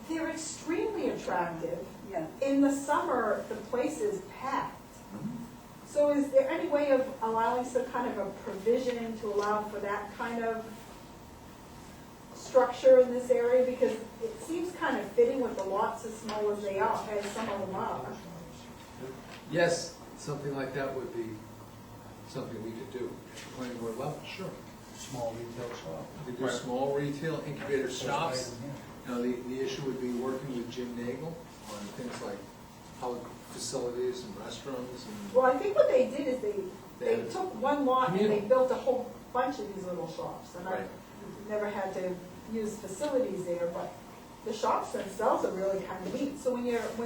they're extremely attractive. yeah. In the summer, the place is packed. So is there any way of allowing some kind of a provision to allow for that kind of structure in this area? Because it seems kind of fitting with the lots as small as they are, as some of them are. Yes, something like that would be something we could do at the planning board level, sure. Small retail shop. We could do small retail incubator shops. Right in here. You know, the issue would be working with Jim Nagel on things like public facilities and restrooms and. Well, I think what they did is they Yeah. took one lot and they Communal. built a whole bunch of these little shops. And I Right. never had to use facilities there, but the shops themselves are really kind of neat. So when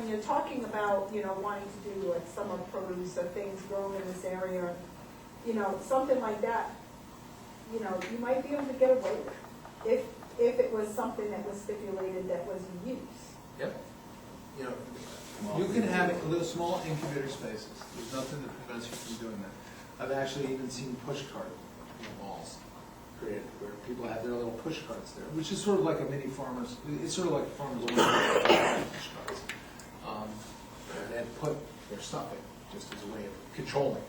you're talking about, you know, wanting to do like summer produce or things grown in this area, you know, something like that, you know, you might be able to get away with if it was something that was stipulated that was in use. Yep. You know, you can have little small incubator spaces. There's nothing that prevents you from doing that. I've actually even seen push cart malls created where people have their little push carts there, which is sort of like a mini farmer's, it's sort of like a farmer's only push carts. And they put their stuff in just as a way of controlling.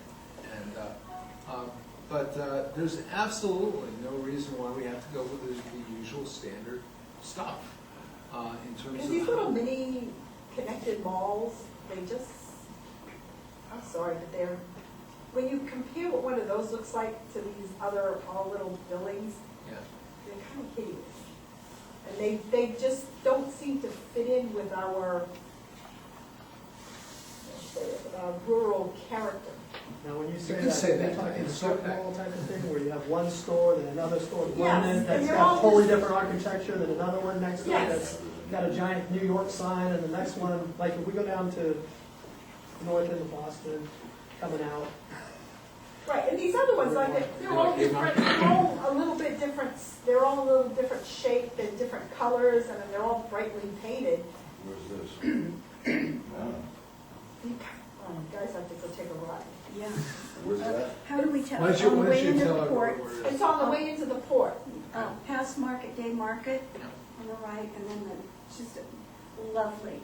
And, but there's absolutely no reason why we have to go with the usual standard stuff in terms Because of. these little mini connected malls, they just, I'm sorry, but they're, when you compare what one of those looks like to these other all little buildings, Yeah. they're kind of hideous. And they just don't seem to fit in with our, rural character. Now, when you You say can that, say you're that, talking in a the strip setback. mall type of thing, where you have one store, then another store Yes, blended, and that's they're got all totally just- different architecture, then another one next to it Yes. that's got a giant New York sign, and the next one, like if we go down to north end of Boston, coming out, Right, and these other ones, like, they're all different, they're all a little bit different, they're all a little different shape and different colors, and they're all brightly painted. Where's this? You guys have to go take a ride. Yeah. Where's that? How do we tell? Why don't you, On the why don't way you into tell the everyone port, where it is? It's on the way into the port. past Market Day Market Yeah. on the right, and then just a lovely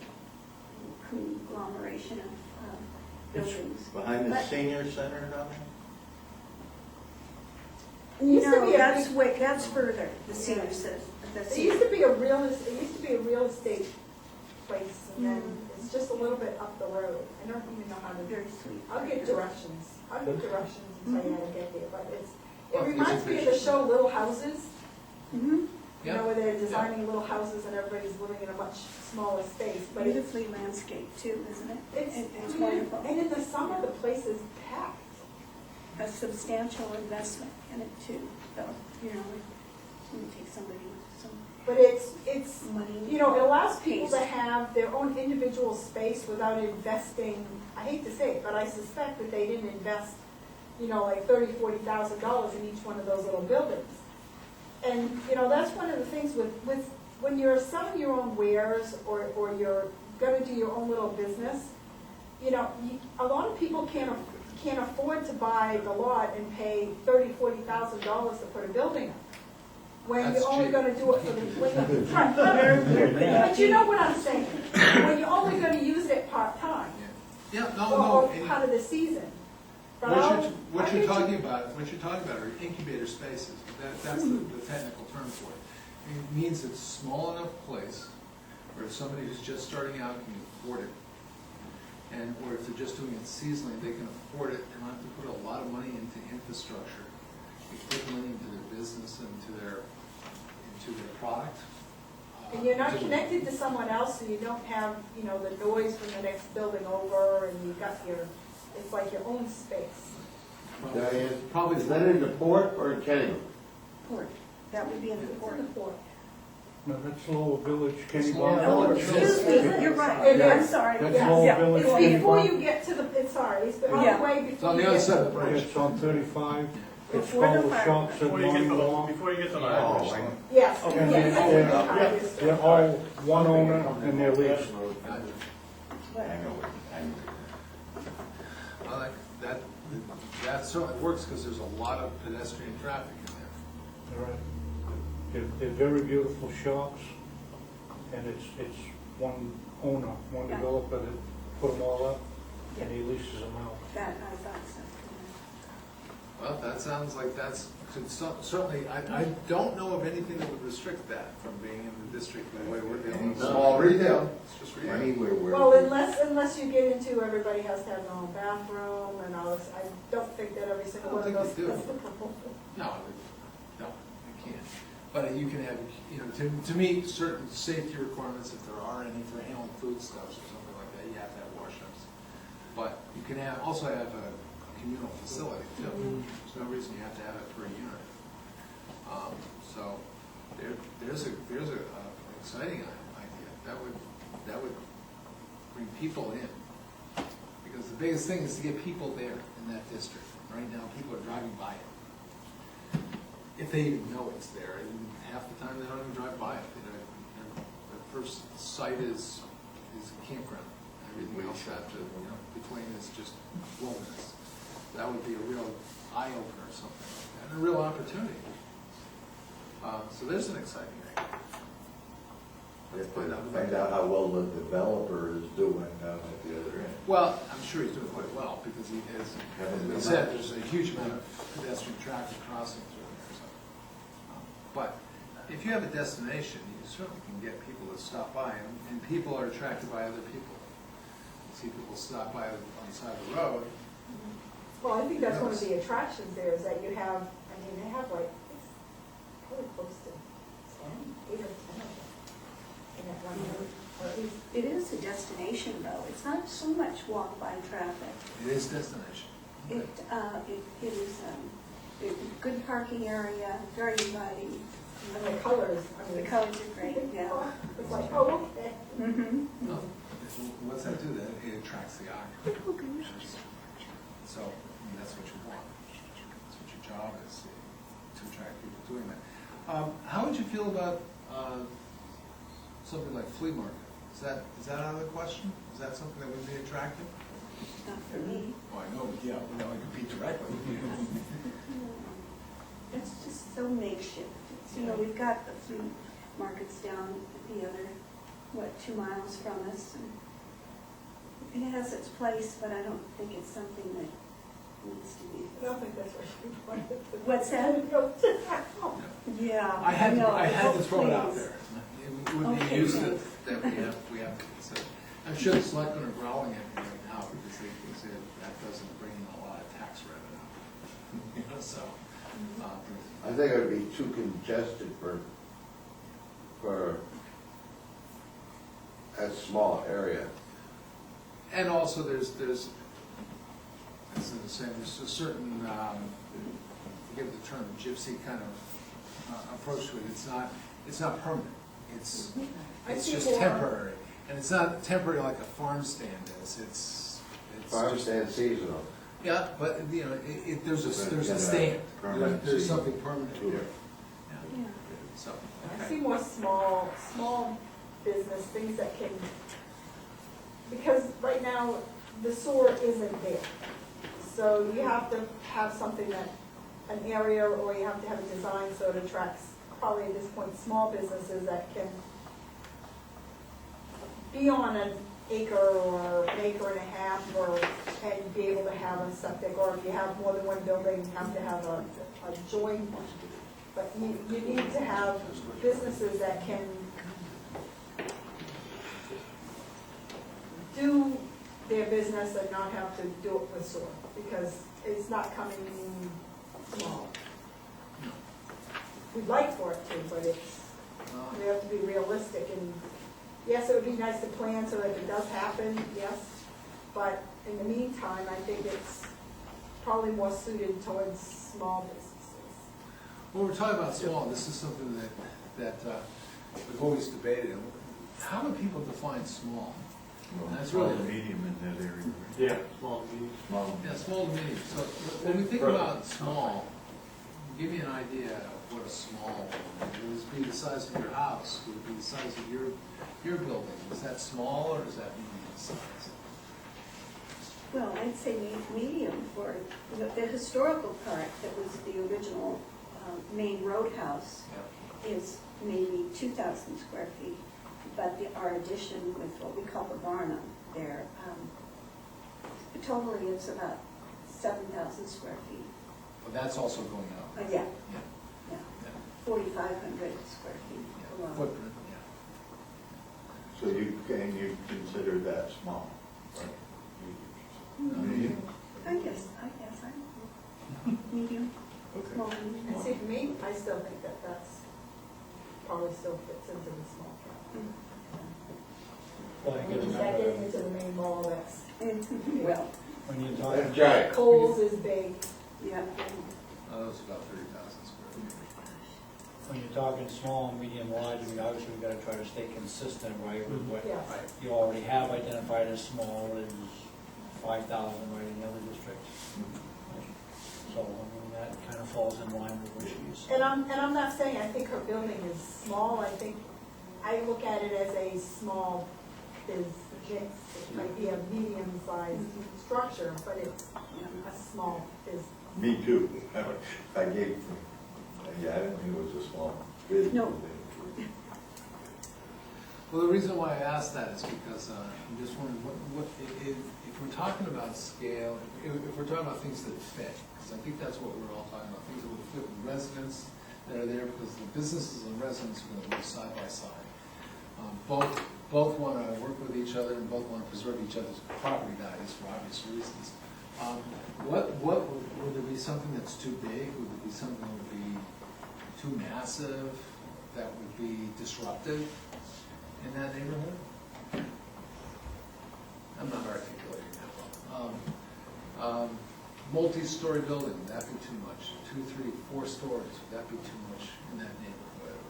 conglomeration of buildings. Behind the But- senior center down there? It used to No, be a that's big- way, that's further, the senior says, the It senior. used to be a real estate place, and then it's just a little bit up the road. I don't even know how to, Very sweet. I'll get directions. I'll get directions and tell you how to get there, but Well, it reminds me of the show Little Houses. Mhm. You Yeah. know, where they're designing little houses and everybody's living in a much smaller space, but it's, Beautifully landscaped too, isn't it? it's And wonderful. and in the summer, the place is packed. A substantial investment in it too, though, you know, it's gonna take somebody with some But it's, money. you know, it allows people to Taste. have their own individual space without investing, I hate to say it, but I suspect that they didn't invest, you know, like $30,000-$40,000 in each one of those little buildings. And, you know, that's one of the things with when you're selling your own wares or you're gonna do your own little business, you know, a lot of people can't afford to buy the lot and pay $30,000-$40,000 to put a building up. When That's you're only cheap. gonna do it for the, right, but you know what I'm saying, when you're only gonna use it part-time, Yeah, or no, part of the season. But what I'll- you're, what I'll you're get you- talking about are incubator spaces. That's the technical term for it. It means it's a small enough place where if somebody who's just starting out can afford it, and, or if they're just doing it seasonally, they can afford it, and not have to put a lot of money into infrastructure. They put money into their business and into their product. And you're not into the- connected to someone else, so you don't have, you know, the noise from the next building over, and you've got it's like your own space. Diane, Probably is that in the port or in Kenneman? Port, that would be in the It's port. in the port. No, that's Lowell Village, Kenny Lowell Bond. Oh, Village. excuse me, you're right, It I'm is. sorry. That's Yeah. Lowell Yeah. Village, It's Kenny before Bond. you get to the, it's on Yeah. the way It's before on you the other get to side the of the bridge. It's on 35. It's Before the called fire Shops at Before you get to Monument. before you get to Oh, that. Yes, And yes. they're all one owner and they're leased. I like that, that certainly works because there's a lot of pedestrian traffic in there. Right. They're very beautiful shops, and it's one owner, one Yeah. developer that put them all up, and he leases them out. That, I thought so. Well, that sounds like that's, certainly, I don't know of anything that would restrict that from being in the district the way we're dealing with. Small retail, It's just retail. anywhere where. Well, unless you get into everybody has to have their own bathroom and all this, I don't think that every single one of I those. don't think they do. No, you can't. But you can have, you know, to meet certain safety requirements, if there are any for handling foodstuffs or something like that, you have to have washrooms. But you can also have a communal facility too. There's no reason you have to have it per unit. So there's an exciting idea. That would bring people in. Because the biggest thing is to get people there in that district. Right now, people are driving by it. If they even know it's there, and half the time they don't even drive by it. Their first sight is a campground. Everything else after, between is just wilderness. That would be a real eye-opener or something like that, and a real opportunity. So there's an exciting thing. You have to find out how well the developer is doing down at the other end. Well, I'm sure he's doing quite well, because he has, as I said, there's a huge amount of pedestrian traffic crossing through there, so. But if you have a destination, you certainly can get people to stop by, and people are attracted by other people. You see people stop by on the side of the road. Well, I think that's one of the attractions there is that you have, I mean, they have like, it's probably close to 8 or 10 of them in that one road, or at least. It is a destination though, it's not so much walk-by traffic. It is destination. It is a good parking area, very inviting. And the colors, I mean. The colors are great, yeah. It's like, oh, okay. Mm-hmm. No, what's that do? That it attracts the eye. So, I mean, that's what you want. That's what your job is, to attract people doing that. How would you feel about something like flea market? Is that out of the question? Is that something that would be attractive? Not for me. Oh, I know, but yeah, we don't compete directly. It's just so makeshift. It's, we've got the flea markets down at the other, 2 miles from us. And it has its place, but I don't think it's something that needs to be. I don't think that's what she wanted to. What's that? Yeah. I had no, to throw it out please. there. It would be Okay, used Dave. that we have to consider. I'm sure the selectmen are growling at me right now because they say that doesn't bring in a lot of tax revenue. So. I think it would be too congested for a small area. And also, there's it's the same. There's a certain, forgive the term, gypsy kind of approach to it. It's not permanent. It's just temporary, and it's not temporary like a farm stand is. It's Farm just, stand seasonal. yeah, but there's a stand. There's something permanent here. Yeah. So. I see more small business, things that can, because right now, the sewer isn't there. So you have to have something that, an area, or you have to have a design so it attracts, probably at this point, small businesses that can be on an acre or an acre and a half, and be able to have a septic, or if you have more than one building, you have to have a joint. But you need to have businesses that can do their business and not have to do it with sewer, because it's not coming small. We'd like for it to, but we have to be realistic, and yes, it would be nice to plan so that if it does happen, yes, but in the meantime, I think it's probably more suited towards small businesses. When we're talking about small, this is something that we've always debated. How do people define small? That's really medium in that area. Yeah, small, medium. Small. Yeah, small to medium. So when we think about small, give me an idea of what a small building, would it be the size of your house, would it be the size of your building? Is that small or is that medium size? Well, I'd say medium for the historical part that was the original main roadhouse Yeah. is maybe 2,000 square feet, but our addition with what we call the barn up there, totally it's about 7,000 square feet. But that's also going up. Yeah, Yeah. yeah, Yeah. 4,500 square feet Yeah. alone. Footprint, yeah. So you consider that small, right? Medium? I guess I'm medium, small, medium. And see, for me, I still think that that's probably still fits into the small cap. Well, I guess Is that getting into the main mall that's, Well, when you're That's talking, giant. Kohl's is big. yeah. Oh, that's about 30,000 square feet. when you're talking small, medium, large, we obviously we gotta try to stay consistent, right, with what Yes. you already have identified as small is 5,000 right in the other districts. So, I mean, that kind of falls in line with what she's. And I'm not saying I think her building is small, I think, I look at it as a small business. It might be a medium-sized structure, but it's a small business. Me too. I gave, yeah, I didn't think it was a small business. No. Well, the reason why I asked that is because I'm just wondering, if we're talking about scale, if we're talking about things that fit, because I think that's what we're all talking about, things that would fit with residents that are there, because the businesses and residents are going to live side by side. Both want to work with each other and both want to preserve each other's property values for obvious reasons. Would there be something that's too big? Would there be something that would be too massive, that would be disruptive in that neighborhood? I'm not articulating that well. Multi-story building, would that be too much? 2, 3, 4 stories, would that be too much in that neighborhood?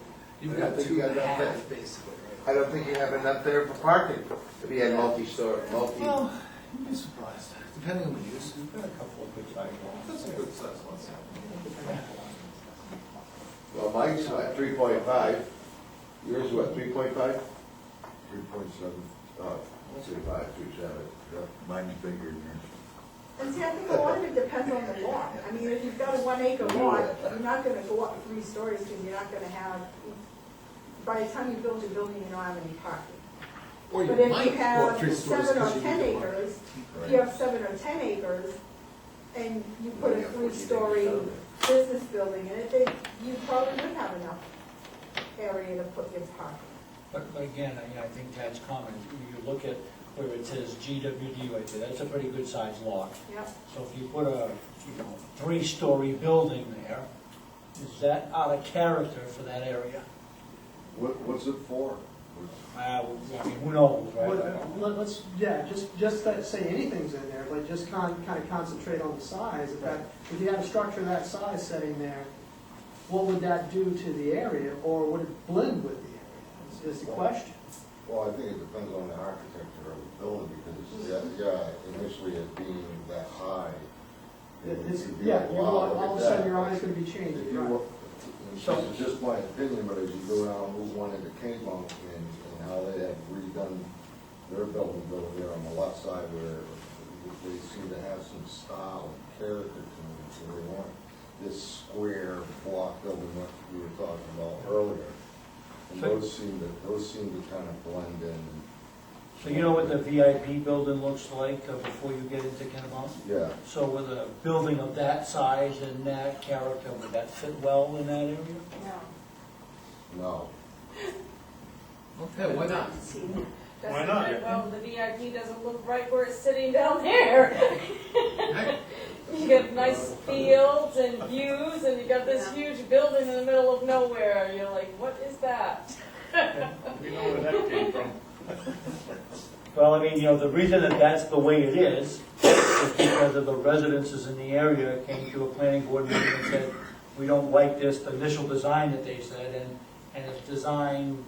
You've I don't got think 2 you and a got half, that. basically, right? I don't think you have enough there for parking, if you had multi-story, Well, you'd be surprised, depending on the use. We've got a couple of good sized ones. That's a good size one. Well, mine's 3.5, yours what, 3.5? 3.7. 3.5, 3.7. Mine's bigger than yours. And see, I think a lot of it depends on the lot. I mean, if you've got a 1 acre lot, you're not gonna go up 3 stories, because you're not gonna have, by the time you build your building, you don't have any parking. Or you But if might you go have up 3 stories 7 or because you 10 need the park. acres, if you have 7 or 10 acres, and you put a 3-story business building in it, then you probably would have enough area to put your parking. But again, I think that's common. You look at where it says GWD right there, that's a pretty good sized lot. Yep. So if you put a, 3-story building there, is that out of character for that area? What's it for? I mean, who knows, right? Let's, just that, say anything's in there, but just kind of concentrate on the size. In fact, if you had a structure that size sitting there, what would that do to the area, or would it blend with the area, is the question. Well, I think it depends on the architecture of the building, because, initially it being that high. It's, it'd be yeah, like, you're, wow, look all of at a sudden that. your eye's gonna be changing, If you right? look, this is just my opinion, but as you go down Route 1 into Kmart and how they have redone their building there on the left side where they seem to have some style and character to them, so they want this square block building that we were talking about earlier. And those seem to kind of blend in. So you know what the VIP building looks like before you get into Kennebunk? Yeah, So with a building of that size and that character, would that fit well in that area? no. Okay, why not? Why not? Well, the VIP doesn't look right where it's sitting down there. Hey, You got nice fields and views, and you got this huge building in the middle of nowhere. You're like, what is that? We know where that came from. Well, I mean, the reason that that's the way it is because of the residences in the area came to a planning board meeting and said, we don't like this initial design that they said, and it's designed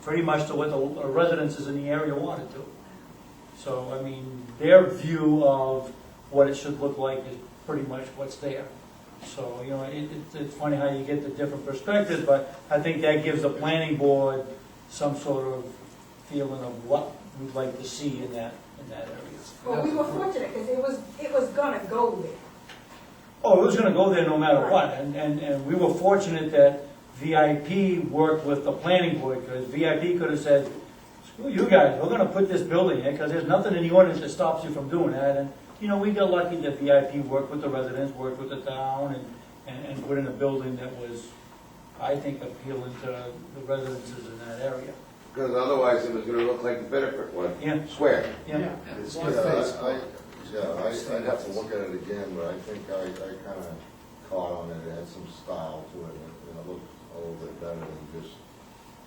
pretty much to what the residences in the area wanted to. So, I mean, their view of what it should look like is pretty much what's there. So, you know, it's funny how you get the different perspectives, but I think that gives the planning board some sort of feeling of what we'd like to see in that area. Well, we were fortunate, because it was gonna go there. Oh, it was gonna go there no matter what, and we were fortunate that VIP worked with the planning board, because VIP could have said, screw you guys, we're gonna put this building in, because there's nothing in the ordinance that stops you from doing that, and, you know, we got lucky that VIP worked with the residents, worked with the town, and put in a building that was, I think, appealing to the residences in that area. Because otherwise it was gonna look like the Bitterford one. Yeah. Square. Yeah. It's Yeah, one face. I'd have to look at it again, but I think I kind of caught on it, it had some style to it, and it looked a little bit better than just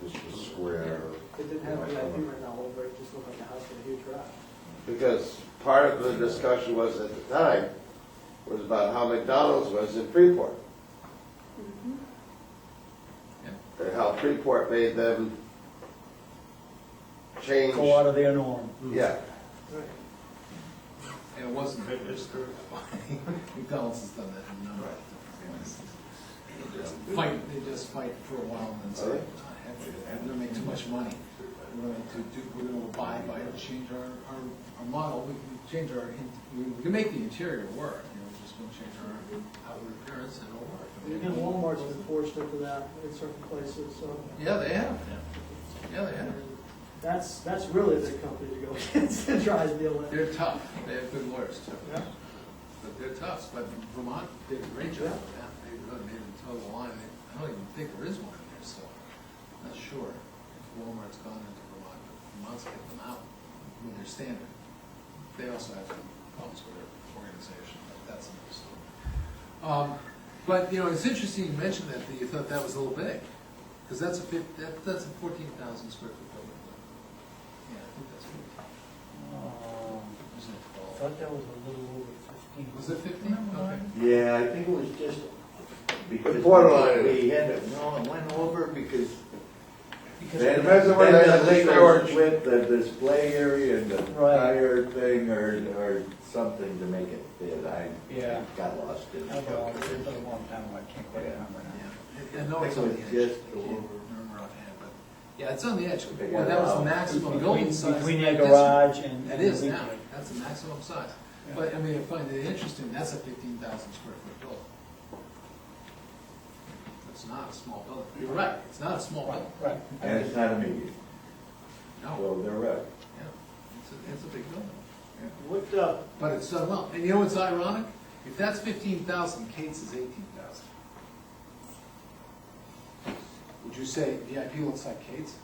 the square. It didn't have VIP right now over it, just looked like a house with a huge garage. Because part of the discussion was at the time, was about how McDonald's was in Freeport. And how Freeport made them change. Go out of their norm. Yeah. Right. And it wasn't just McDonald's has done that in a number of different things. They just fight for a while and then say, we're gonna make too much money. We're gonna abide by it, change our model, we can change we can make the interior work, you know, we're just gonna change our outward appearance and it'll work. And Walmart's been fortunate for that in certain places, so. Yeah, they have. Yeah, they have. That's really a big company to go against and try to deal with. They're tough. They have good lawyers too. Yeah. But they're tough. But Vermont did a great job with that. They really made it toe the line. I don't even think there is one in there, so I'm not sure if Walmart's gone into Vermont. But Vermont's kicked them out with their standard. They also have some problems with their organization, but that's another story. But you know, it's interesting you mentioned that you thought that was a little big, because that's a 14,000 square foot building. Yeah, I think that's 15. Isn't it I 12? thought that was a little over 15. Was it 15? Okay. Yeah, I think it was just because Borderline. we had it, no, it went over because then Depends on where then that the liquor storage storage- with the display area and the Right. tire thing or something to make it fit. I Yeah. got lost in I it. know, it's been a long time, I can't quite remember now. Yeah, I know I it's think on it the was edge. just I a can't little- remember offhand, but, yeah, it's on the edge. They Well, got that was out. the maximum building size. Between in their that district. garage and. It and is the now, retail. that's the maximum size. Yeah. But, I mean, I find it interesting, that's a 15,000 square foot building. It's not a small building. You're right, it's not a small building. Right. And it's not immediate, No, so they're right. yeah, it's a big building. What, But it's done well. And you know what's ironic? If that's 15,000, Kate's is 18,000. Would you say VIP looks like Kate's?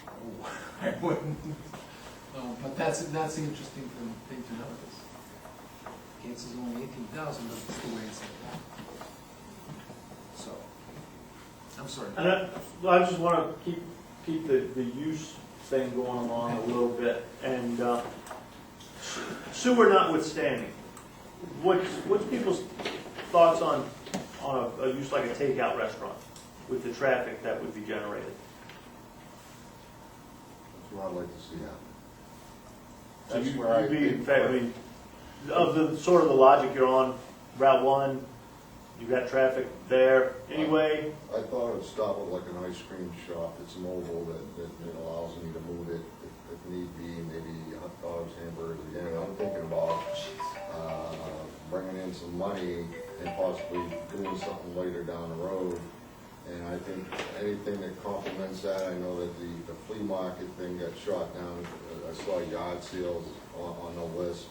Oh, I wouldn't. But that's the interesting thing to notice. Kate's is only 18,000, but it's the way it's laid out. So, I'm sorry. and I just want to keep the use thing going along a little bit, and sewer notwithstanding, what's people's thoughts on a use like a takeout restaurant with the traffic that would be generated? That's what I'd like to see happen. So That's you, where I you'd be, in think- fact, I mean, of the sort of the logic you're on Route 1, you've got traffic there anyway. I thought it would start with like an ice cream shop that's mobile, that allows me to move it if need be, maybe hot dogs, hamburgers. Again, I'm thinking about bringing in some money and possibly doing something later down the road. And I think anything that complements that, I know that the flea market thing got shot down. I saw yard sales on the list.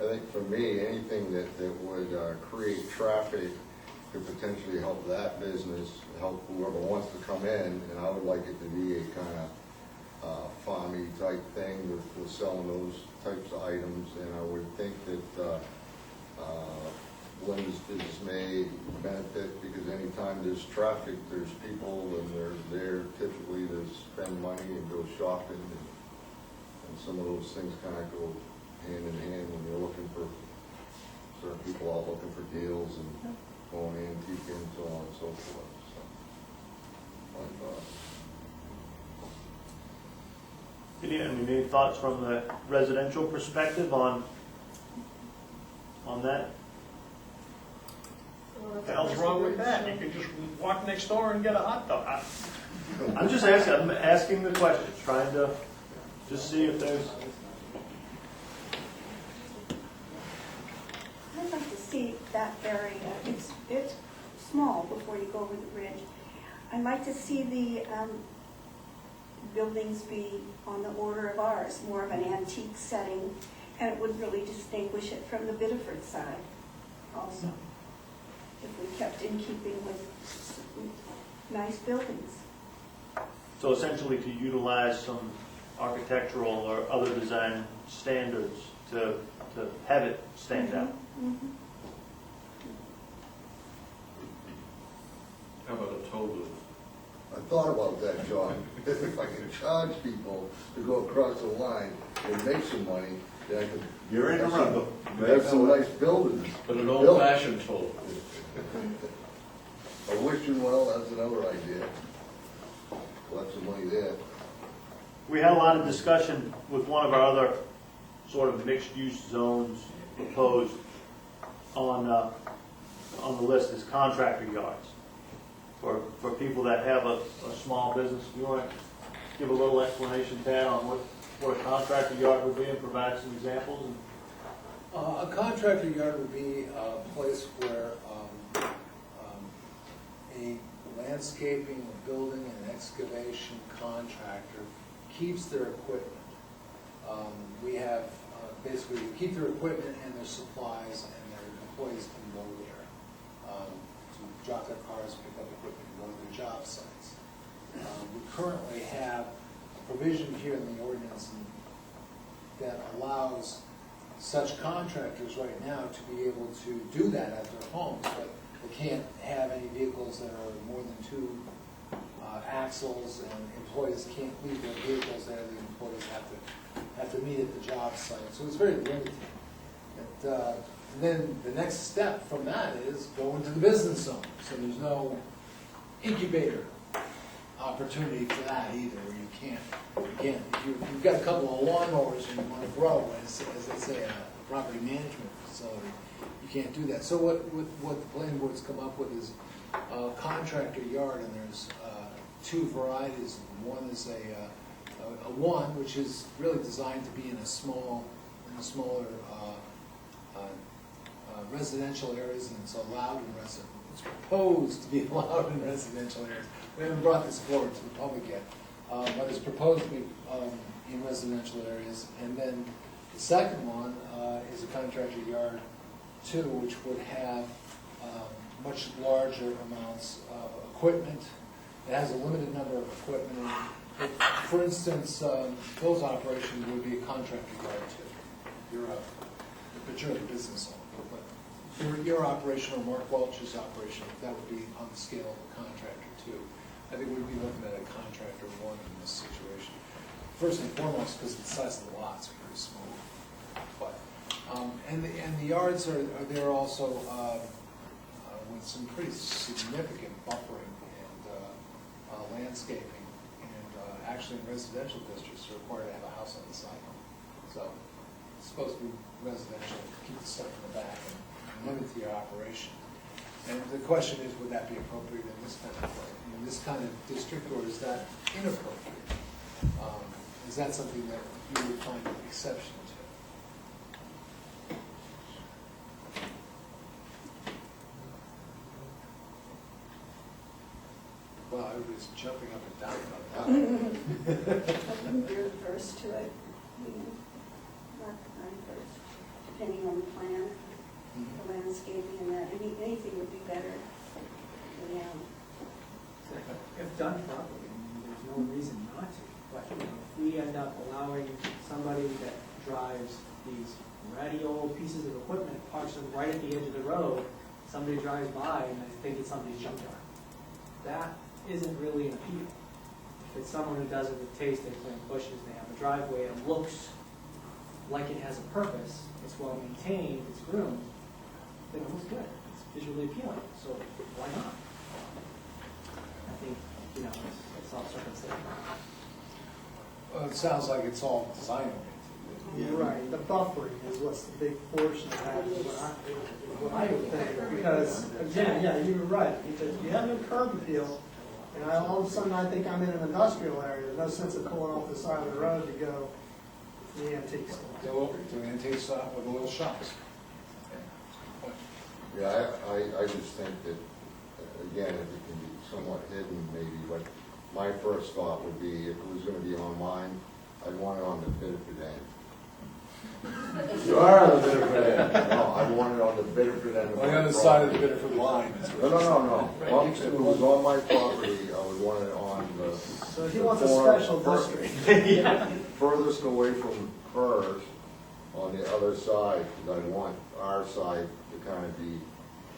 I think for me, anything that would create traffic could potentially help that business, help whoever wants to come in, and I would like it to be a kind of farmy type thing with selling those types of items, and I would think that Lynn's business may benefit, because anytime there's traffic, there's people, and they're there typically to spend money and go shopping, and some of those things kind of go hand in hand when you're looking for, certain people are looking for deals and going antique and so on and so forth, so. Any thoughts from the residential perspective on that? What the hell's wrong with that? You could just walk next door and get a hot dog. I'm just asking, I'm asking the question, trying to just see if there's, I'd like to see that area, it's small before you go over the bridge. I'd like to see the buildings be on the order of ours, more of an antique setting, and it would really distinguish it from the Biddeford side also, if we kept in keeping with nice buildings. so essentially to utilize some architectural or other design standards to have it stand out. Mhm. How about a toll booth? I thought about that, John. If I could charge people to go across the line and make some money, then I could. You're in a rubber. Have some nice buildings. But an old-fashioned toll booth. A wishing well, that's another idea. Lots of money there. We had a lot of discussion with one of our other sort of mixed-use zones proposed on the list is contractor yards. For people that have a small business. You want to give a little explanation, Tad, on what a contractor yard would be and provide some examples? A contractor yard would be a place where a landscaping, building, and excavation contractor keeps their equipment. We have, basically, you keep their equipment and their supplies, and their employees can go there to drop their cars, pick up equipment, and go to their job sites. We currently have a provision here in the ordinance that allows such contractors right now to be able to do that at their homes, but they can't have any vehicles that are more than 2 axles, and employees can't leave their vehicles there. The employees have to meet at the job site, so it's very limited. And then the next step from that is go into the business zone, so there's no incubator opportunity for that either, where you can't, again, if you've got a couple of lawnmowers and you want to grow, as they say, a property management facility, you can't do that. So what the planning board's come up with is a contractor yard, and there's 2 varieties. One is a one, which is really designed to be in a smaller residential areas, and it's allowed in it's proposed to be allowed in residential areas. We haven't brought this forward to the public yet, but it's proposed to be in residential areas. And then the second one is a contractor yard 2, which would have much larger amounts of equipment. It has a limited number of equipment. For instance, Phil's operation would be a contractor yard 2. But you're a business owner. But your operation, or Mark Welch's operation, that would be on the scale of a contractor 2. I think we'd be looking at a contractor 1 in this situation. First and foremost, because the size of the lots are pretty small. But and the yards are there also with some pretty significant buffering and landscaping, and actually in residential districts are required to have a house on the side. So it's supposed to be residential, keep the stuff in the back and limit your operation. And the question is, would that be appropriate in this kind of in this kind of district, or is that inappropriate? Is that something that you would find an exception to? Well, everybody's jumping up and down about that. You're averse to it, Mark, I'm first, depending on the plan, the landscaping and that, anything would be better for them. If done properly, there's no reason not to. But if we end up allowing somebody that drives these ratty old pieces of equipment, parks them right at the edge of the road, somebody drives by and they think it's somebody's junkyard, that isn't really an appeal. If it's someone who does it with taste, they plant bushes, they have a driveway, it looks like it has a purpose, it's well maintained, it's groomed, then it looks good, it's visually appealing, so why not? I think, it's all circumstantial. Well, it sounds like it's all design oriented. Right, the buffering is what's the big portion of that, is what I would think, because, again, yeah, you were right, because you have no curb appeal, and all of a sudden I think I'm in an industrial area, there's no sense of pulling off the side of the road to go to the antique store. Do antique shop with little shops. Yeah, I just think that, again, if it can be somewhat hidden maybe, but my first thought would be, if it was gonna be on mine, I'd want it on the Bedford end. You are on the Bedford end. No, I want it on the Bedford end. On the other side of the Bedford line. No. Well, if it was on my property, I would want it on the. So he wants a special district. Furthest away from hers, on the other side, because I want our side to kind of be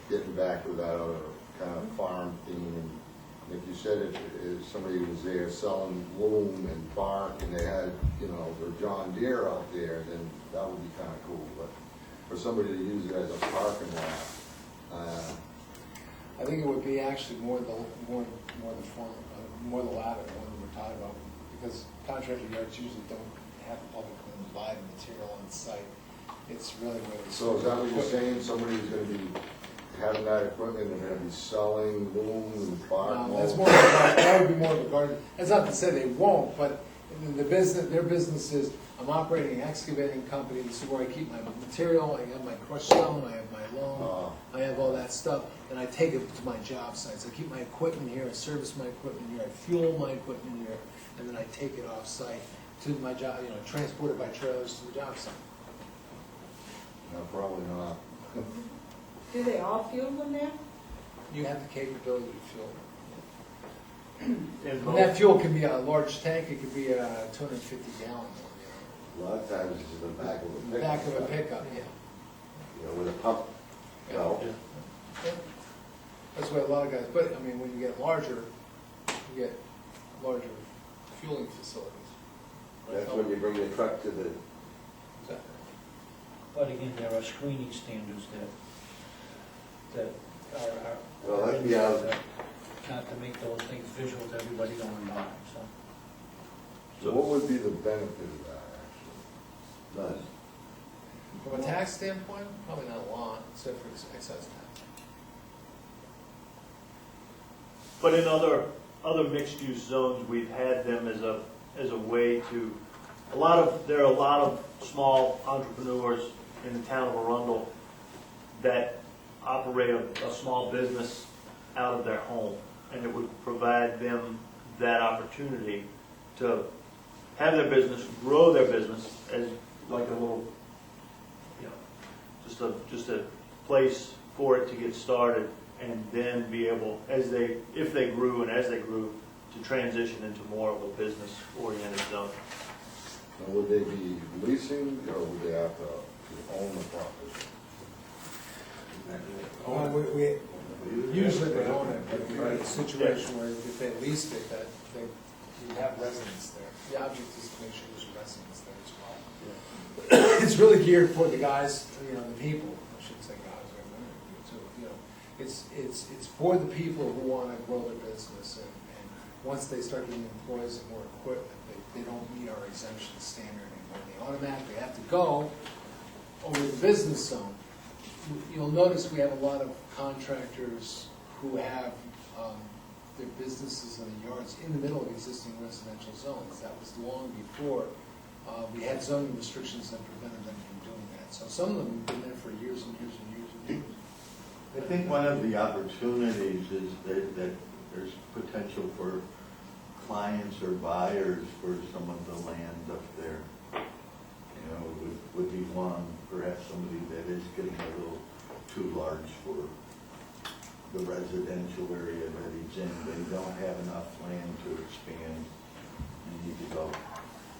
getting back to that other kind of farm theme. And if you said if somebody was there selling loom and bark and they had, you know, their John Deere out there, then that would be kind of cool. But for somebody to use it as a parking lot, I think it would be actually more the latter, the one that we're talking about, because contractor yards usually don't have the public buy the material on site. It's really where it's. so is that what you're saying? Somebody who's gonna be having that equipment, they're gonna be selling loom and bark? That's more, that would be more of a garden. That's not to say they won't, but the business, their business is, I'm operating an excavating company, this is where I keep my material, I have my crushed stone, I have my loam, I have all that stuff, and I take it to my job sites. I keep my equipment here, I service my equipment here, I fuel my equipment here, and then I take it off site to my job, you know, transport it by trailers to the job site. No, probably not. Do they all fuel them there? You have the capability to fuel. And And that fuel can be a large tank, it could be a 250 gallon one, A lot of times it's in the back of a you know. pickup. Back of a pickup, yeah. You know, with a pump, you know. Yeah. That's why a lot of guys, but, I mean, when you get larger, you get larger fueling facilities. That's when you bring the truck to the, Exactly. But again, there are screening standards that are. Well, that'd be out. Not to make those things visual to everybody going by, so. So what would be the benefit of that, actually? none. From a tax standpoint, probably not a lot, except for excise tax. But in other mixed-use zones, we've had them as a way to, there are a lot of small entrepreneurs in the town of Arundel that operate a small business out of their home, and it would provide them that opportunity to have their business, grow their business as like a little, you know, just a place for it to get started, and then be able, if they grew and as they grew, to transition into more of a business-oriented zone. And would they be leasing, or would they have to own the property? We usually they own it, but we had a situation where if they leased it, that you have residents there. The object is to make sure there's residents there as well. It's really geared for the guys, you know, the people, I shouldn't say guys, or women, so, you know, it's for the people who want to grow their business, and once they start getting employees and more equipment, they don't meet our exemption standard anymore. They automatically have to go over the business zone. You'll notice we have a lot of contractors who have their businesses and the yards in the middle of existing residential zones. That was long before we had zoning restrictions that prevented them from doing that. So some of them have been there for years and years and years and years. I think one of the opportunities is that there's potential for clients or buyers for some of the land up there. You know, would be one, perhaps somebody that is getting a little too large for the residential area that he's in. They don't have enough land to expand. You need to go.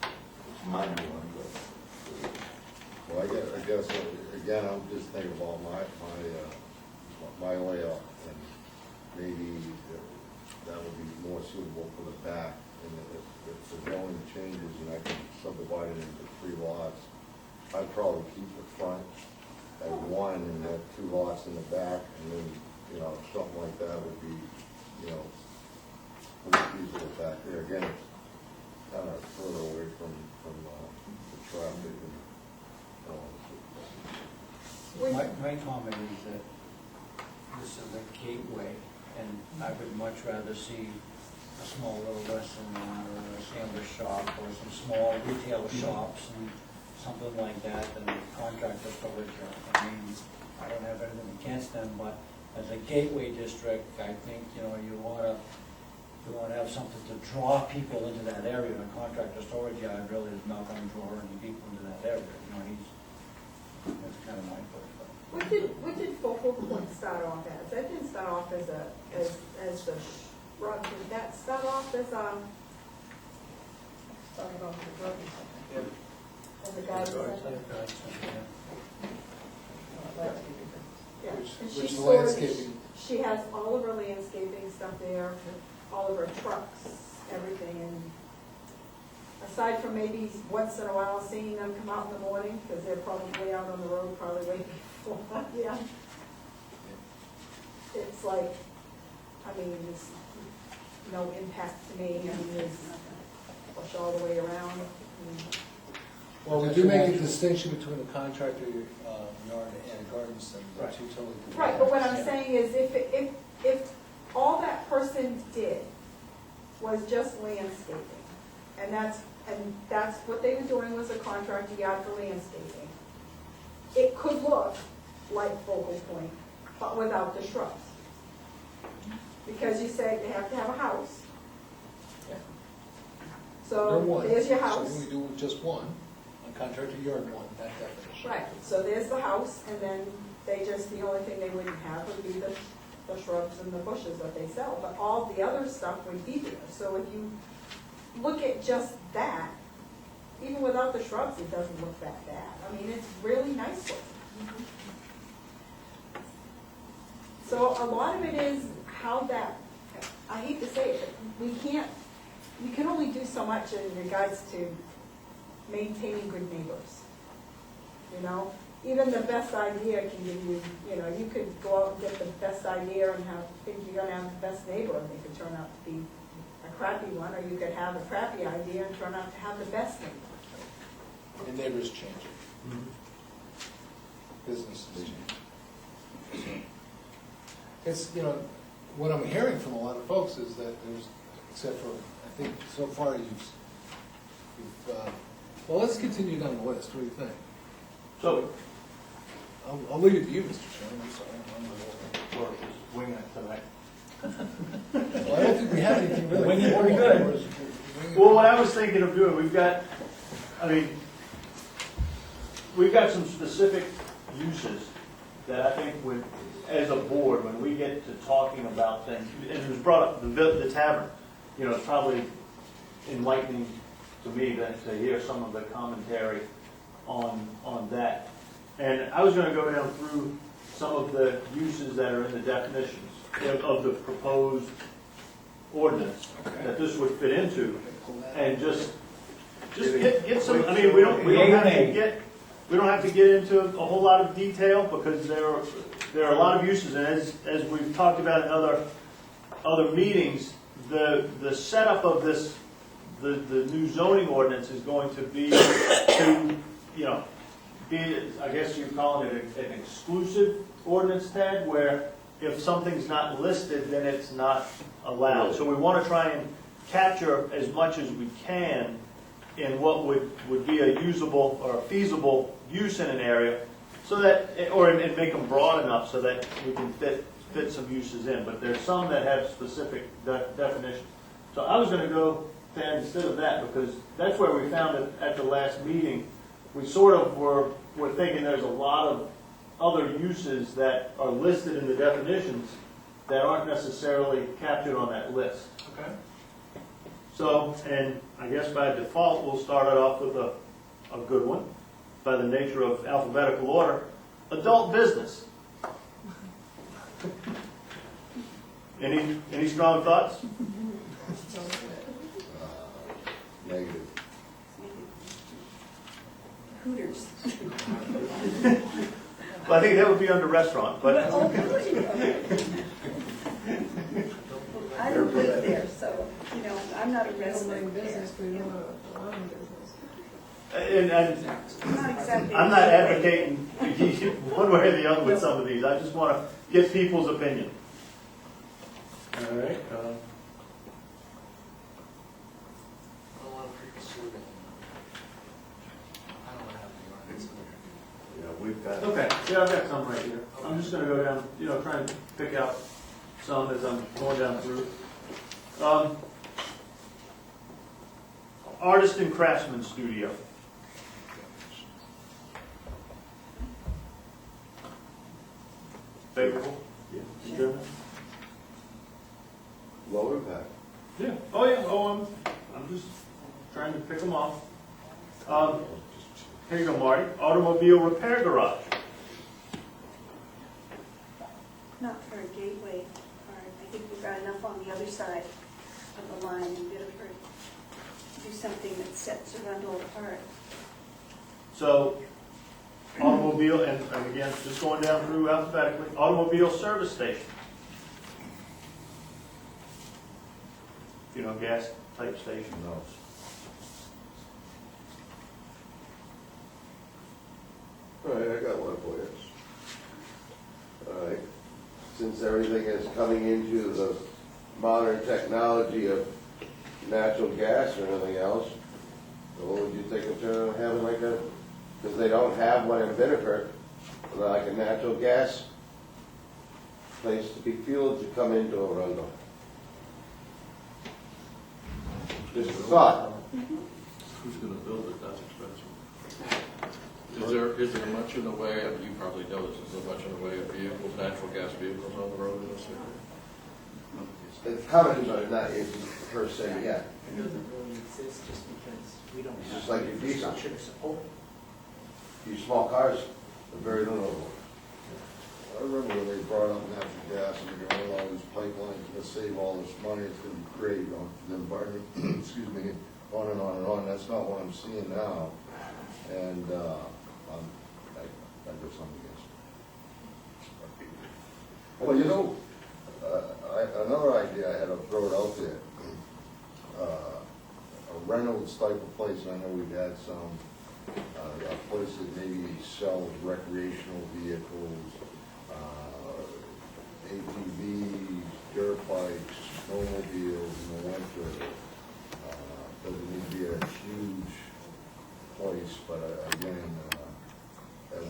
It's my one, but. Well, I guess, again, I'm just thinking about my layout, and maybe that would be more suitable for the back. And if the zoning changes and I can subdivide it into 3 lots, I'd probably keep the front at 1 and have 2 lots in the back, and then, you know, something like that would be, you know, pretty feasible back there. Again, it's kind of further away from the traffic and My comment is that this is a gateway, and I would much rather see a small little restaurant or a sandwich shop or some small retail shops and something like that than contractor storage. I mean, I don't have anything against them, but as a gateway district, I think, you wanna have something to draw people into that area. And a contractor storage yard really is not gonna draw any people into that area, that's kind of my thought. What did Focal Point start off as? That didn't start off as the shrub, did that start off as, Talking about the drug or something. as a garden center? Yeah, and she Which stores, landscaping? she has all of her landscaping stuff there, all of her trucks, everything, and aside from maybe once in a while seeing them come out in the morning, because they're probably out on the road, probably way before, yeah. It's like, I mean, it's no impact to me, I mean, it's push all the way around. Well, we do make a distinction between a contractor yard and a garden center. They're two totally different. Right, but what I'm things. saying is if all that person did was just landscaping, and that's what they were doing was a contractor yard for landscaping, it could look like Focal Point, but without the shrubs. Because you said you have to have a house. Yeah. They're So one. there's your So house. we do just one, a contractor yard one, that definition. Right, so there's the house, and then the only thing they wouldn't have would be the shrubs and the bushes that they sell, but all the other stuff would be there. So if you look at just that, even without the shrubs, it doesn't look that bad. I mean, it's really nice looking. So a lot of it is how that, I hate to say it, but you can only do so much in regards to maintaining good neighbors. Even the best idea can give you, you could go out and get the best idea and think you're gonna have the best neighbor, and it could turn out to be a crappy one, or you could have a crappy idea and turn out to have the best neighbor. And neighbors change. Businesses change. It's, what I'm hearing from a lot of folks is that there's, except for, I think so far you've well, let's continue down the list. What do you think? So, I'll leave it to you, Mr. Chairman. I'm sorry. I'm we're just winging it tonight. Well, I don't think we have anything really. Winging it pretty formal. good. We're winging it. Well, what I was thinking of doing, we've got some specific uses that I think would, as a board, when we get to talking about things, and it was brought up, the tavern, it's probably enlightening to me to hear some of the commentary on that. And I was going to go down through some of the uses that are in the definitions of the proposed ordinance that this would fit into, and just get some. I mean, we don't have to get into a whole lot of detail, because there are a lot of uses, and as we've talked about in other meetings, the setup of this. The new zoning ordinance is going to be I guess you're calling it an exclusive ordinance, Ted, where if something's not listed, then it's not allowed. So we want to try and capture as much as we can in what would be a usable or a feasible use in an area, so that, and make them broad enough so that we can fit some uses in. But there's some that have specific definitions. So I was going to go instead of that, because that's where we found it at the last meeting. We sort of were thinking there's a lot of other uses that are listed in the definitions that aren't necessarily captured on that list. Okay. So, and I guess by default, we'll start it off with a good one, by the nature of alphabetical order. Adult business. Any strong thoughts? Negative. Hooters. Well, I think that would be under restaurant, but I don't live there, so, I'm not a Building resident there. business, we don't have a lawn business. And Not exactly. I'm not advocating one way or the other with some of these, I just want to get people's opinion. All right, I don't want to pursue it. I don't want to have the ordinance. Yeah, we've got. Okay, yeah, I've got some right here. I'm just gonna go down, try and pick out some as I'm going down through. Artist and craftsman studio. Favorable? Yeah. Chairman? Low impact. Yeah, I'm just trying to pick them off. Here you go, Marty. Automobile repair garage. Not for a gateway, or I think we've got enough on the other side of the line in Biddeford. Do something that sets Arundel apart. So, automobile, and again, just going down through alphabetically, automobile service station. Gas type station. No. All right, I got one for you. All right, since everything is coming into the modern technology of natural gas or anything else, what would you think of having like a, because they don't have one in Biddeford, like a natural gas place to be fueled to come into Arundel? Just a thought. who's gonna build it, that's expensive. Is there much in the way, I mean, you probably know this, is there much in the way of vehicles, natural gas vehicles on the road in this area? It's coming, but not per se yet. It doesn't really exist just because we don't It's have just like the your diesel. infrastructure to support it. These small cars, are very little of them. I remember when they brought up natural gas and they're going all these pipelines to save all this money, it's gonna be great on the environment, excuse me, on and on and on. That's not what I'm seeing now. And, I guess I'm against it. Well, another idea I had to throw it out there. A Reynolds type of place, and I know we've had some, a place that maybe sells recreational vehicles, ATVs, dirt bikes, snowmobiles in the winter. Doesn't need to be a huge place, but again, that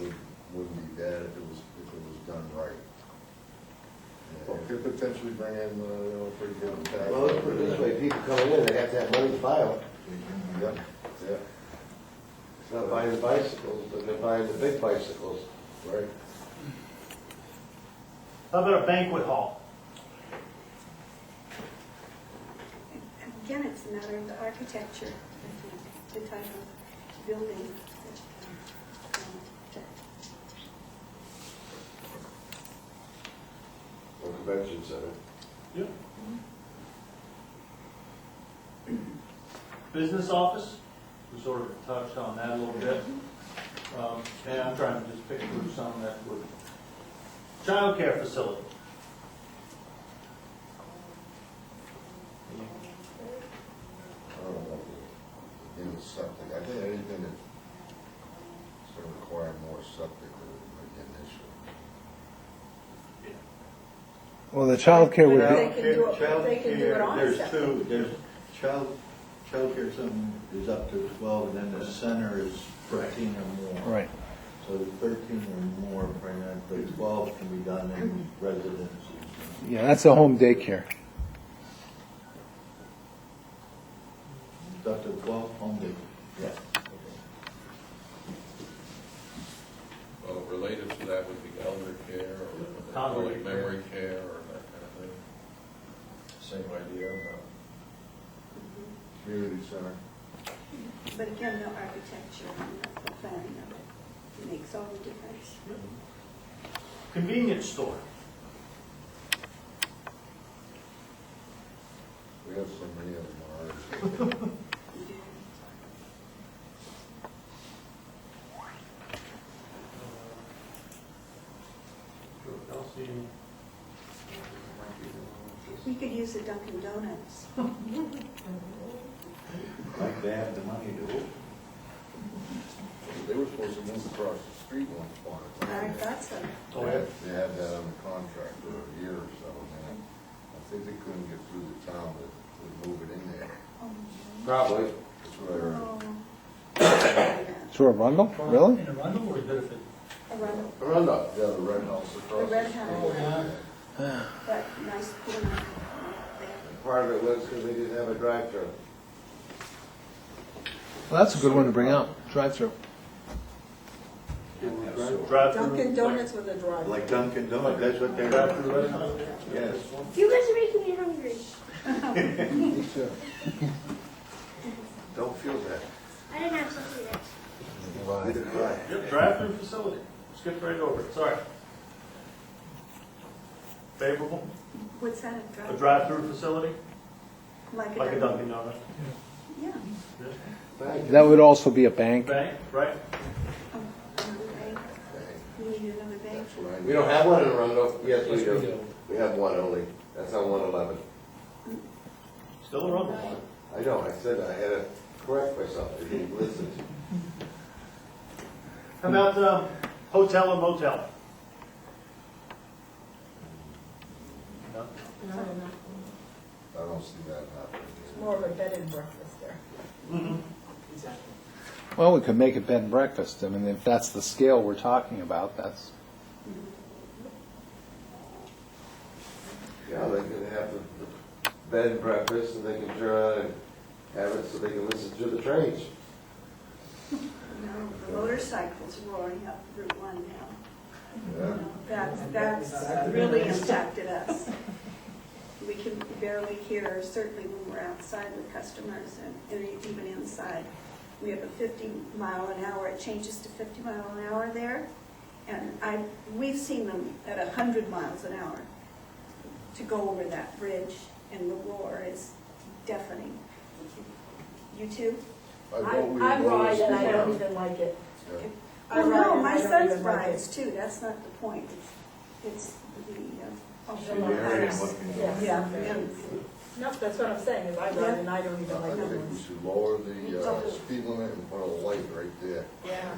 wouldn't be bad if it was done right. Could potentially bring in, pretty good tax. Well, let's put it this way, people coming in, they have to have money to buy them. Yep, yeah, It's not buying the bicycles, but they're buying the big bicycles. right. How about a banquet hall? Again, it's a matter of the architecture, I think, the type of building. Or convention center. Yep. Business office, we sort of touched on that a little bit. And I'm trying to just pick through some that would. Childcare facility. I don't know, in the septic, I think anything that's gonna require more septic would be an issue. Well, the childcare would They be, can do it, they can do it on There's septic. two, there's childcare, some is up to 12, and then the center is 13 or more. right. So 13 or more, but 12 can be done in residences. Yeah, that's a home daycare. Up to 12 home days. Yeah. Well, related to that would be elder care, or Congregate like memory care, or that kind of thing. Same idea, Community center. But again, the architecture and the planning of it makes all the difference. Convenience store. We have so many of them already. We could use a Dunkin' Donuts. Like they have the money to. they were supposed to move across the street once upon a I time. thought so. Oh, yeah. They had that under contract for a year or so, and I think they couldn't get through the town to move it in there. Probably. That's what I heard. Oh. To Arundel, really? In Arundel or Bedford? Around Arundel. Yeah, the red house across the red street. house, Yeah. that nice corner. Part of it was because they didn't have a drive-through. Well, that's a good one to bring up, drive-through. Drive-through. Dunkin' Donuts with a drive. Like Dunkin' Donuts, that's what they're, Drive-through restaurant? yes. You guys are making me hungry. Me too. Don't feel bad. I didn't have something else. Neither did I. Yep, drive-through facility. Skip right over it, sorry. Favorable? What's that, A drive-through facility, Like like a Dunkin' Donuts. Yeah. That would also be a bank. Bank, right? Oh, another bank. We need another bank. That's what I We don't have one in Arundel. Yes, we do. We have one only. That's on 111. Still a Rumble. I know, I said I had to correct myself. I didn't listen. How about hotel and motel? No? No, no. I don't see that happening. It's more of a bed and breakfast there. Mm-hmm. Exactly. Well, we could make it bed and breakfast. I mean, if that's the scale we're talking about, that's, Yeah, they can have the bed and breakfast, and they can turn on and have it so they can listen to the trains. No, the motorcycles roaring up Route 1 now. Yeah. That's really impacted us. We can barely hear, certainly when we're outside with customers and even inside. We have a 50 mile an hour, it changes to 50 mile an hour there. And we've seen them at 100 miles an hour to go over that bridge, and the roar is deafening. You too? I thought we I ride noticed and I don't before. even like it. Yeah. I Well, ride no, and my I don't son even like it. rides too, that's not the point. It's the, See the area and what can go. Yeah. and No, that's what I'm saying, is I ride and I don't even I like think it. we should lower the speed limit and put a light right there. Yeah.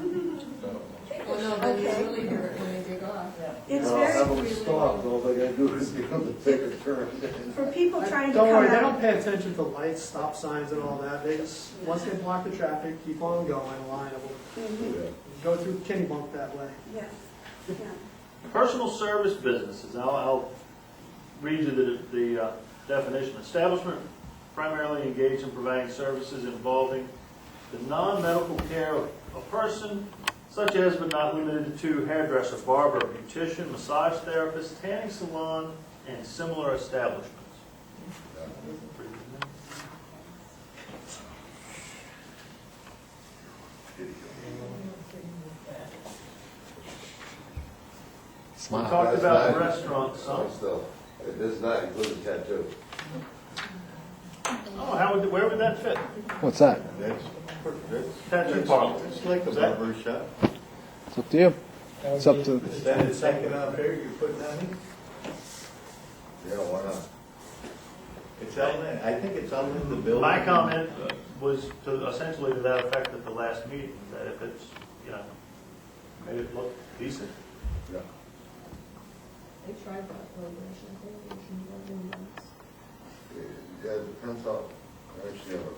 Well, no, then you really hear it when they take off. it's Well, have them very, stop, all they gotta do is give them to take a turn. for people trying to Don't come worry, they out. don't pay attention to lights, stop signs and all that. They just, once they block the traffic, keep on going, a line of them. Mhm, Yeah. Go through Kennybunk that way. yes, yeah. Personal service businesses, I'll read you the definition. Establishment primarily engaged in providing services involving the non-medical care of a person, such as but not limited to hairdresser, barber, beautician, massage therapist, tanning salon, and similar establishments. We talked That's about not- restaurants, some. Still, it does not include a tattoo. Oh, where would that fit? what's that? That's, Tattoo parlor. it's like a Is that- barber shop. It's up to you. It's up to, Is that a second out there you're putting on it? Yeah, why not? It's out in, I think it's out in the building. My comment was essentially to that effect at the last meeting, that if it's, made it look decent. Yeah. They tried that celebration, they didn't Yeah, it depends how, I actually have a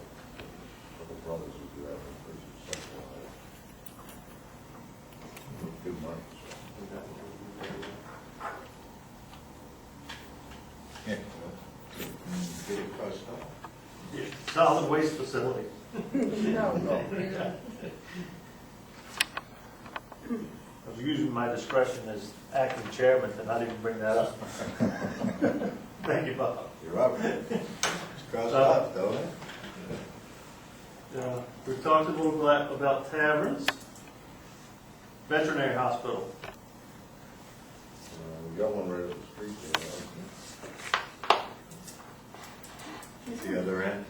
couple brothers who do that, but it's simple. Good money. Yeah. Get it crossed off. Yeah, Solid waste facility. No. I was using my discretion as acting chairman to not even bring that up. Thank you, Bob. You're up. It's crossed off, though, eh? We've talked a little bit about taverns, veterinary hospital. We got one right up the street there. The other end.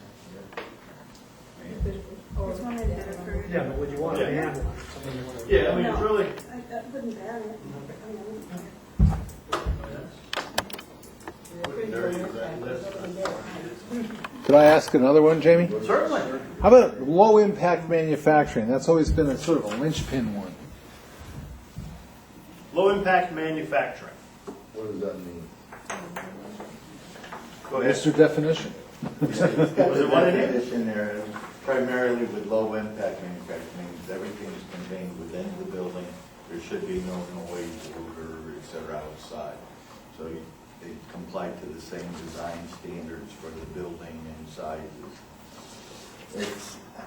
There's one in Bedford. Yeah, but would you want a van? Something you wanna- Yeah, I mean, it's No. really, I wouldn't ban it. I mean, I wouldn't care. could I ask another one, Jamie? certainly. How about low-impact manufacturing? That's always been a sort of a linchpin one. Low-impact manufacturing. What does that mean? Go ahead. Mr. Definition. Was it what it is? definition there, primarily with low impact manufacturing, means everything is contained within the building. There should be no noise, odor, et cetera, outside. So they comply to the same design standards for the building and sizes.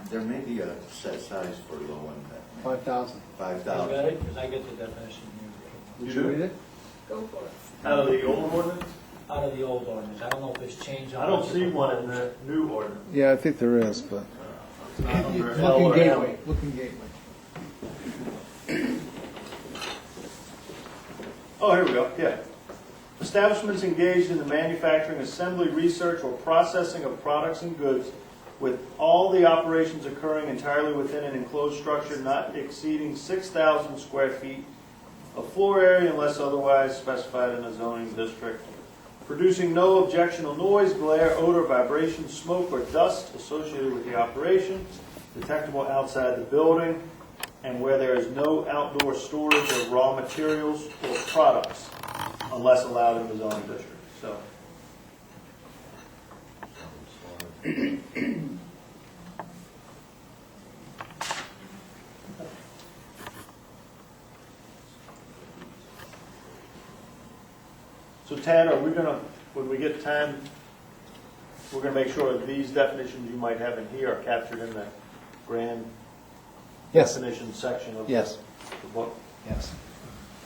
There may be a set size for low impact. 5,000. You got 5,000. it? Because I get the definition here. Would you read it? Go for it. Out of the old ordinance? Out of the old ordinance. I don't know if it's changed. I don't see one in the new ordinance. Yeah, I think there is, but. It's not under L Looking or M. gateway, looking gateway. Oh, here we go, yeah. Establishments engaged in the manufacturing, assembly, research, or processing of products and goods with all the operations occurring entirely within an enclosed structure not exceeding 6,000 square feet of floor area unless otherwise specified in a zoning district, producing no objectionable noise, glare, odor, vibration, smoke, or dust associated with the operation, detectable outside the building, and where there is no outdoor storage of raw materials or products unless allowed in the zoning district. So, so Tad, are we gonna, when we get time, we're gonna make sure that these definitions you might have in here are captured in the grand Yes. definition section of Yes. the book. Yes.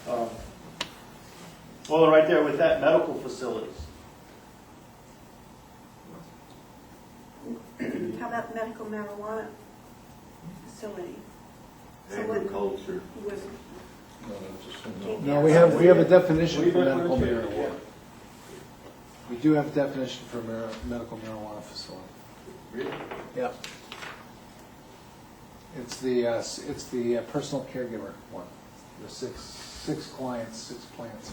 Well, then right there with that, medical facilities. How about medical marijuana facility? Someone Agriculture. with- No, we have a definition We for medical differentiate, marijuana. We do have a definition for medical marijuana facility. Really? Yep. It's the personal caregiver one, the six clients, 6 plants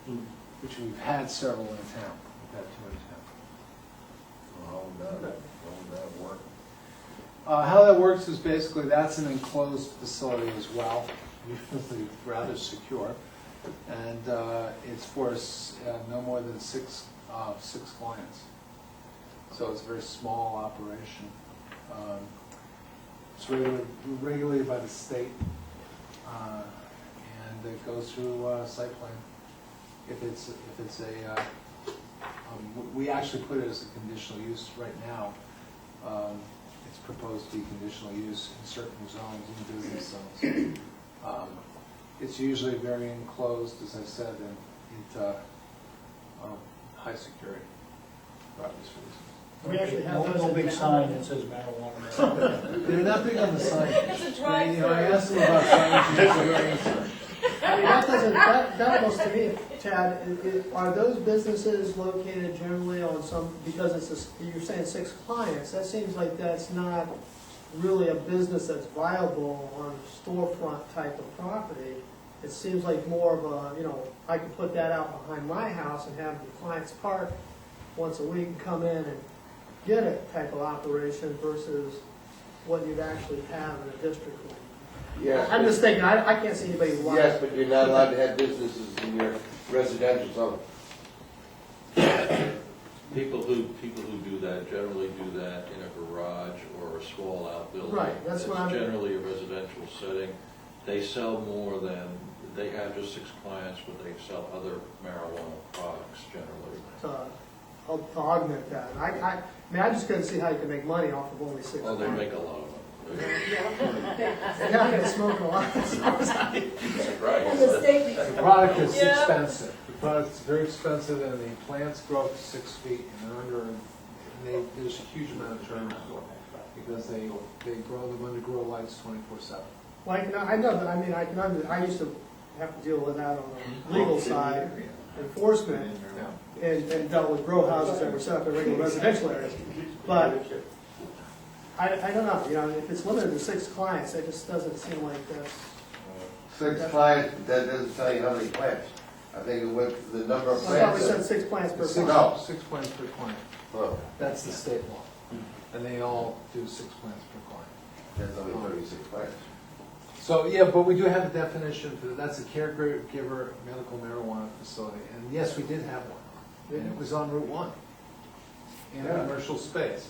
one, which we've had several in town. We've had 2 in town. How would that work? How that works is basically that's an enclosed facility as well, usually rather secure, and it's for no more than 6 clients. So it's a very small operation. It's regulated by the state, and it goes through site plan. If it's a, we actually put it as a conditional use right now. It's proposed to be conditional use in certain zones, in business zones. It's usually very enclosed, as I said, and high security for obvious reasons. We actually have those No in big town. sign that says marijuana. They're not big on the signage. It's a drive-through. You know, I asked them about signage, and that's a very answer. I mean, that doesn't, that looks to me, Chad, are those businesses located generally on some, because you're saying 6 clients, that seems like that's not really a business that's viable on storefront type of property. It seems like more of a, I could put that out behind my house and have the clients park once a week and come in and get it type of operation versus what you'd actually have in a district like. Yes. I'm just thinking, I can't see anybody who wants. Yes, but you're not allowed to have businesses in your residential zone. People who do that generally do that in a garage or a small outbuilding. Right, that's what I'm- It's generally a residential setting. They sell more than, they have just 6 clients, but they sell other marijuana products generally. To augment that. I mean, I just couldn't see how you could make money off of only 6 Well, they clients. make a lot of money. They're not gonna smoke a lot. Right. And the state makes The product is Yeah. expensive. The product is very expensive, and the plants grow up to 6 feet, and they're under, there's a huge amount of turnover because they grow them under grow lights 24/7. Like, I know that, I mean, I used to have to deal with that on the legal side, enforcement, and dealt with grow houses that were set up in regular residential areas. But I don't know, if it's limited to 6 clients, that just doesn't seem like that's. 6 clients, that doesn't tell you how many plants. I think it went, the number of I thought we plants. said 6 plants per Six- client. No. 6 plants per client. Oh. That's the state law. And they all do 6 plants per client. That's only 36 plants. So, yeah, but we do have a definition for, that's a caregiver medical marijuana facility. And yes, we did have one. And it was on Route 1 in a commercial space.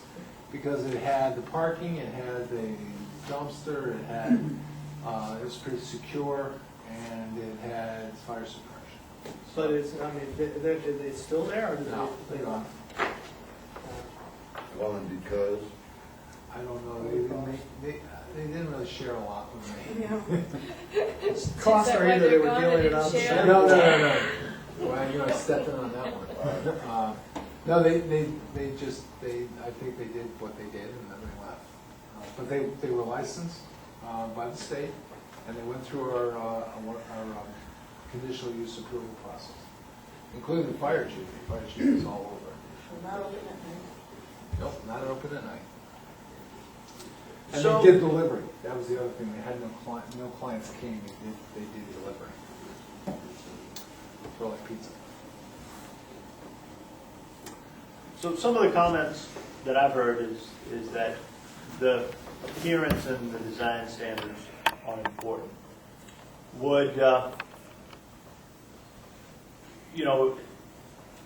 Because it had the parking, it had the dumpster, it had, it was pretty secure, and it had fire suppression. But it's, I mean, it's still there, or did No, they? they're gone. Well, and because, I don't know, they didn't really share a lot with me. Costs are either they were dealing it out. No. Well, you know, I stepped in on that one. No, they just, I think they did what they did and then they left. But they were licensed by the state and they went through our conditional use approval process, including the fire chief. The fire chief was all over it. Not open at night. Nope, not open at night. And So- they did delivery. That was the other thing. They had no clients came. They did delivery. For like pizza. So some of the comments that I've heard is that the appearance and the design standards are important. Would,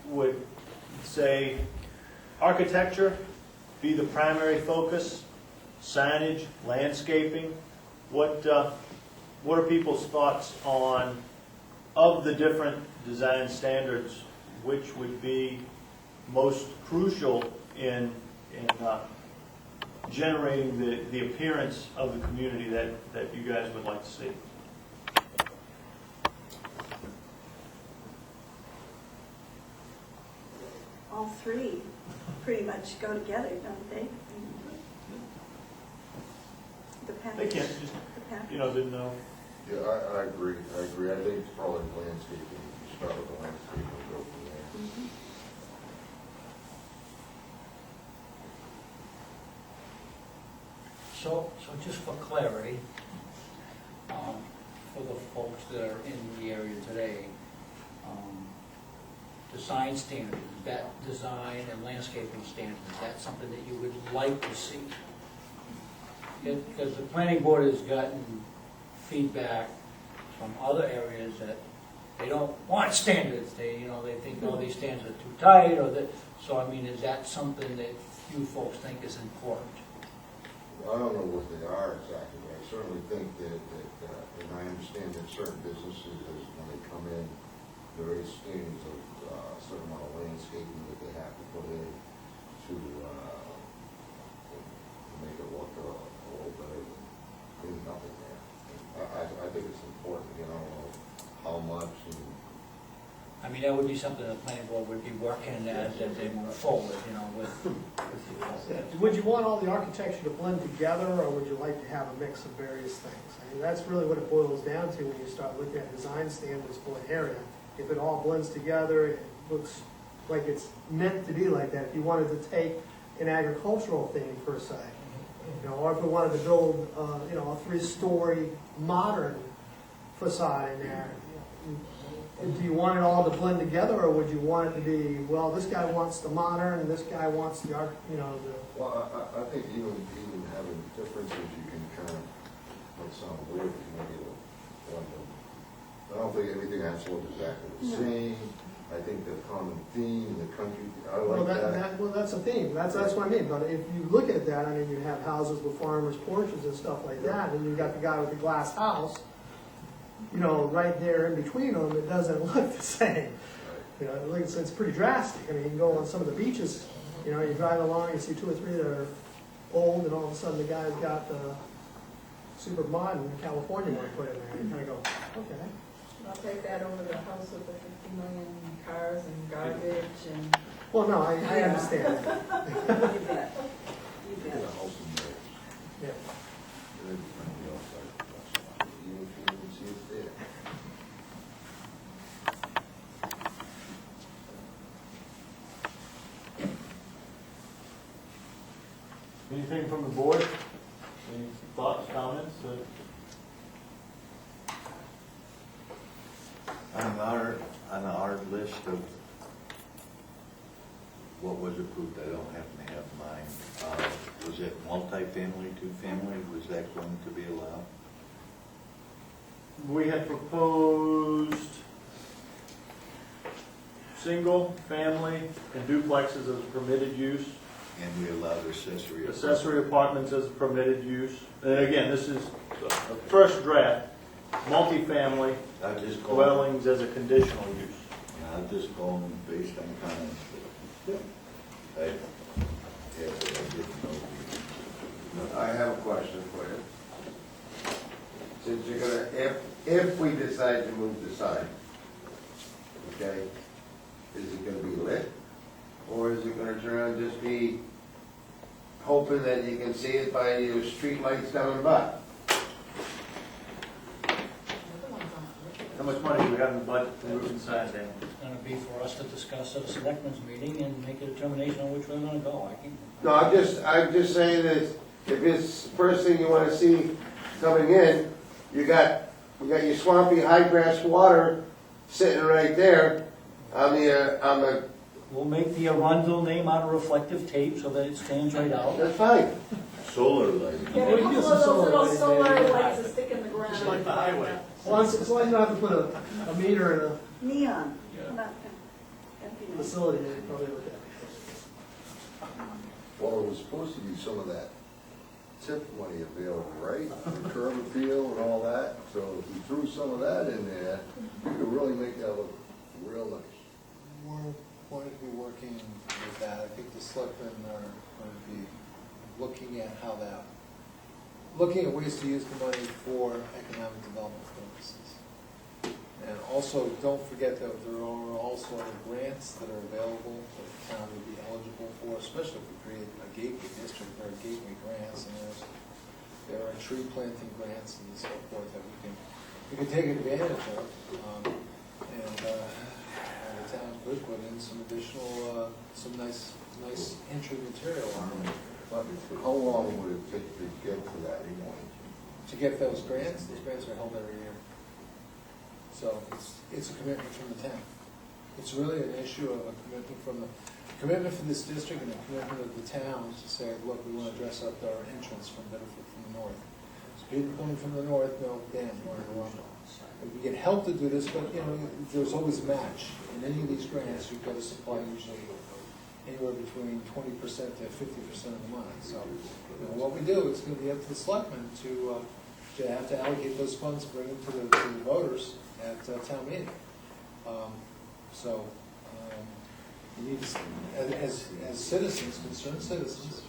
would say architecture be the primary focus, signage, landscaping? What are people's thoughts on, of the different design standards, which would be most crucial in generating the appearance of the community that you guys would like to see? All three pretty much go together, don't they? The They package. can't just, The package. didn't know. yeah, I agree. I think it's probably landscaping. You start with the landscaping and go from there. Mhm. So just for clarity, for the folks that are in the area today, design standards, that design and landscaping standards, that's something that you would like to see. Because the planning board has gotten feedback from other areas that they don't want standards. They think, oh, these standards are too tight, or that, so I mean, is that something that you folks think is important? I don't know what they are exactly, but I certainly think that and I understand that certain businesses, when they come in, there is standards of a certain amount of landscaping that they have to put in to make it look a little better than nothing there. I think it's important, how much and I mean, that would be something the planning board would be working as they move forward, with you folks. Would you want all the architecture to blend together, or would you like to have a mix of various things? I mean, that's really what it boils down to when you start looking at design standards for an area. If it all blends together, it looks like it's meant to be like that. If you wanted to take an agricultural theme per se, or if we wanted to build, a three-story modern facade in there, do you want it all to blend together, or would you want it to be, well, this guy wants the modern, and this guy wants the art, well, I think even having differences, you can kind of, might sound weird, but you maybe one of them. I don't think everything has to look exactly the same. I think the common theme, the country, I like that. Well, that's a theme, that's what I mean, but if you look at that, I mean, you have houses with farmers' porches and stuff like that, and you got the guy with the glass house, right there in between them, it doesn't look the same. It's pretty drastic. I mean, you can go on some of the beaches, you drive along, you see two or three that are old, and all of a sudden the guy's got the super modern California one put in there, and you kind of go, okay. I'll take that over the house with the 50 million cars and garbage and. Well, no, I understand. You bet. You Yeah, bet. house and mix. Yeah. And then on the outside, even if you didn't see it there. Anything from the board? Any thoughts, comments? On our list of what was approved, I don't happen to have mine. Was it multifamily, two-family, was that going to be allowed? We had proposed single, family, and duplexes as a permitted use, And we allowed accessory. accessory apartments as a permitted use. And again, this is the first draft, multifamily I just go, dwellings as a conditional use. I'm just going based on comments. I, yeah, but I didn't know. I have a question for you. Since you're gonna, if we decide to move the sign, okay, is it gonna be lit? Or is it gonna turn out and just be hoping that you can see it by your street lights down the bottom? How much money do we have in the budget for moving signs down? It's gonna be for us to discuss at a selectmen's meeting and make a determination on which way we're gonna go. I can, No, I'm just saying that if it's the first thing you wanna see coming in, you got your swampy high grass water sitting right there on the, we'll make the Arundel name out of reflective tape so that it stands right out. that's fine. Solar lighting. Get a couple of those little solar lights to stick in the ground. Just like the highway. As long as you don't have to put a meter in a Neon. How about that? That'd be nice. facility, they'd probably look at it. Well, there was supposed to be some of that tip money available, right? The curb appeal and all that, so if we threw some of that in there, we could really make that look real nice. We're going to be working with that. I think the selectmen are going to be looking at how that, looking at ways to use the money for economic development purposes. And also, don't forget that there are also other grants that are available that the town would be eligible for, especially if we create a gateway district. There are gateway grants, and there are tree planting grants and so forth that we can take advantage of. And the town could put in some additional, some nice entry material on it. But how long would it take to get to that point? To get those grants are held every year. So it's a commitment from the town. It's really an issue of a commitment for this district and a commitment of the town to say, look, we want to dress up our entrance from Bedford from the north. So people coming from the north know, damn, we're in Arundel. We get help to do this, but there's always a match. In any of these grants, you've got to supply usually anywhere between 20% to 50% of the money. So what we do, it's going to be up to the selectmen to have to allocate those funds, bring them to the voters at town meeting. You need to, as citizens, concerned citizens,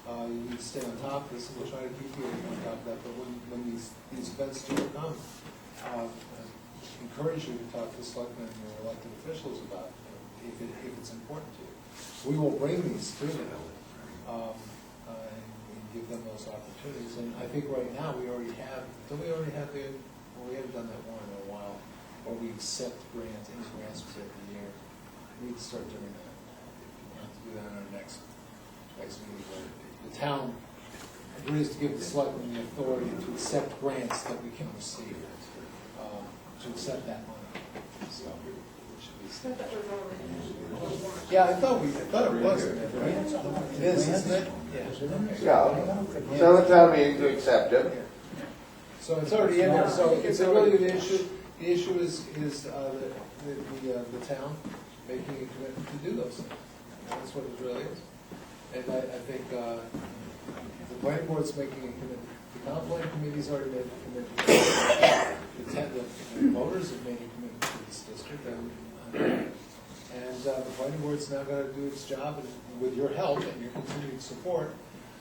you need to stay on top of this, and we'll try to keep you on top of that. But when these events do come, encourage you to talk to the selectmen and your elected officials about it, if it's important to you. We will bring these to them and give them those opportunities. And I think right now we already have. Don't we already have the? Well, we haven't done that one in a while. Or we accept grants, any grants every year. We need to start doing that. We have to do that in our next meeting. The town agrees to give the selectmen the authority to accept grants that we can receive, to accept that money. So it should be. Yeah, I thought it was, right? It is, isn't it? Yeah, tell the town meeting to accept it. So it's already in there, so it's really the issue. The issue is the town making a commitment to do those things. That's what it really is. And I think the planning board's making a commitment. The town planning committee's already made a commitment. The voters have made a commitment to this district, and the planning board's now got to do its job, and with your help and your continued support,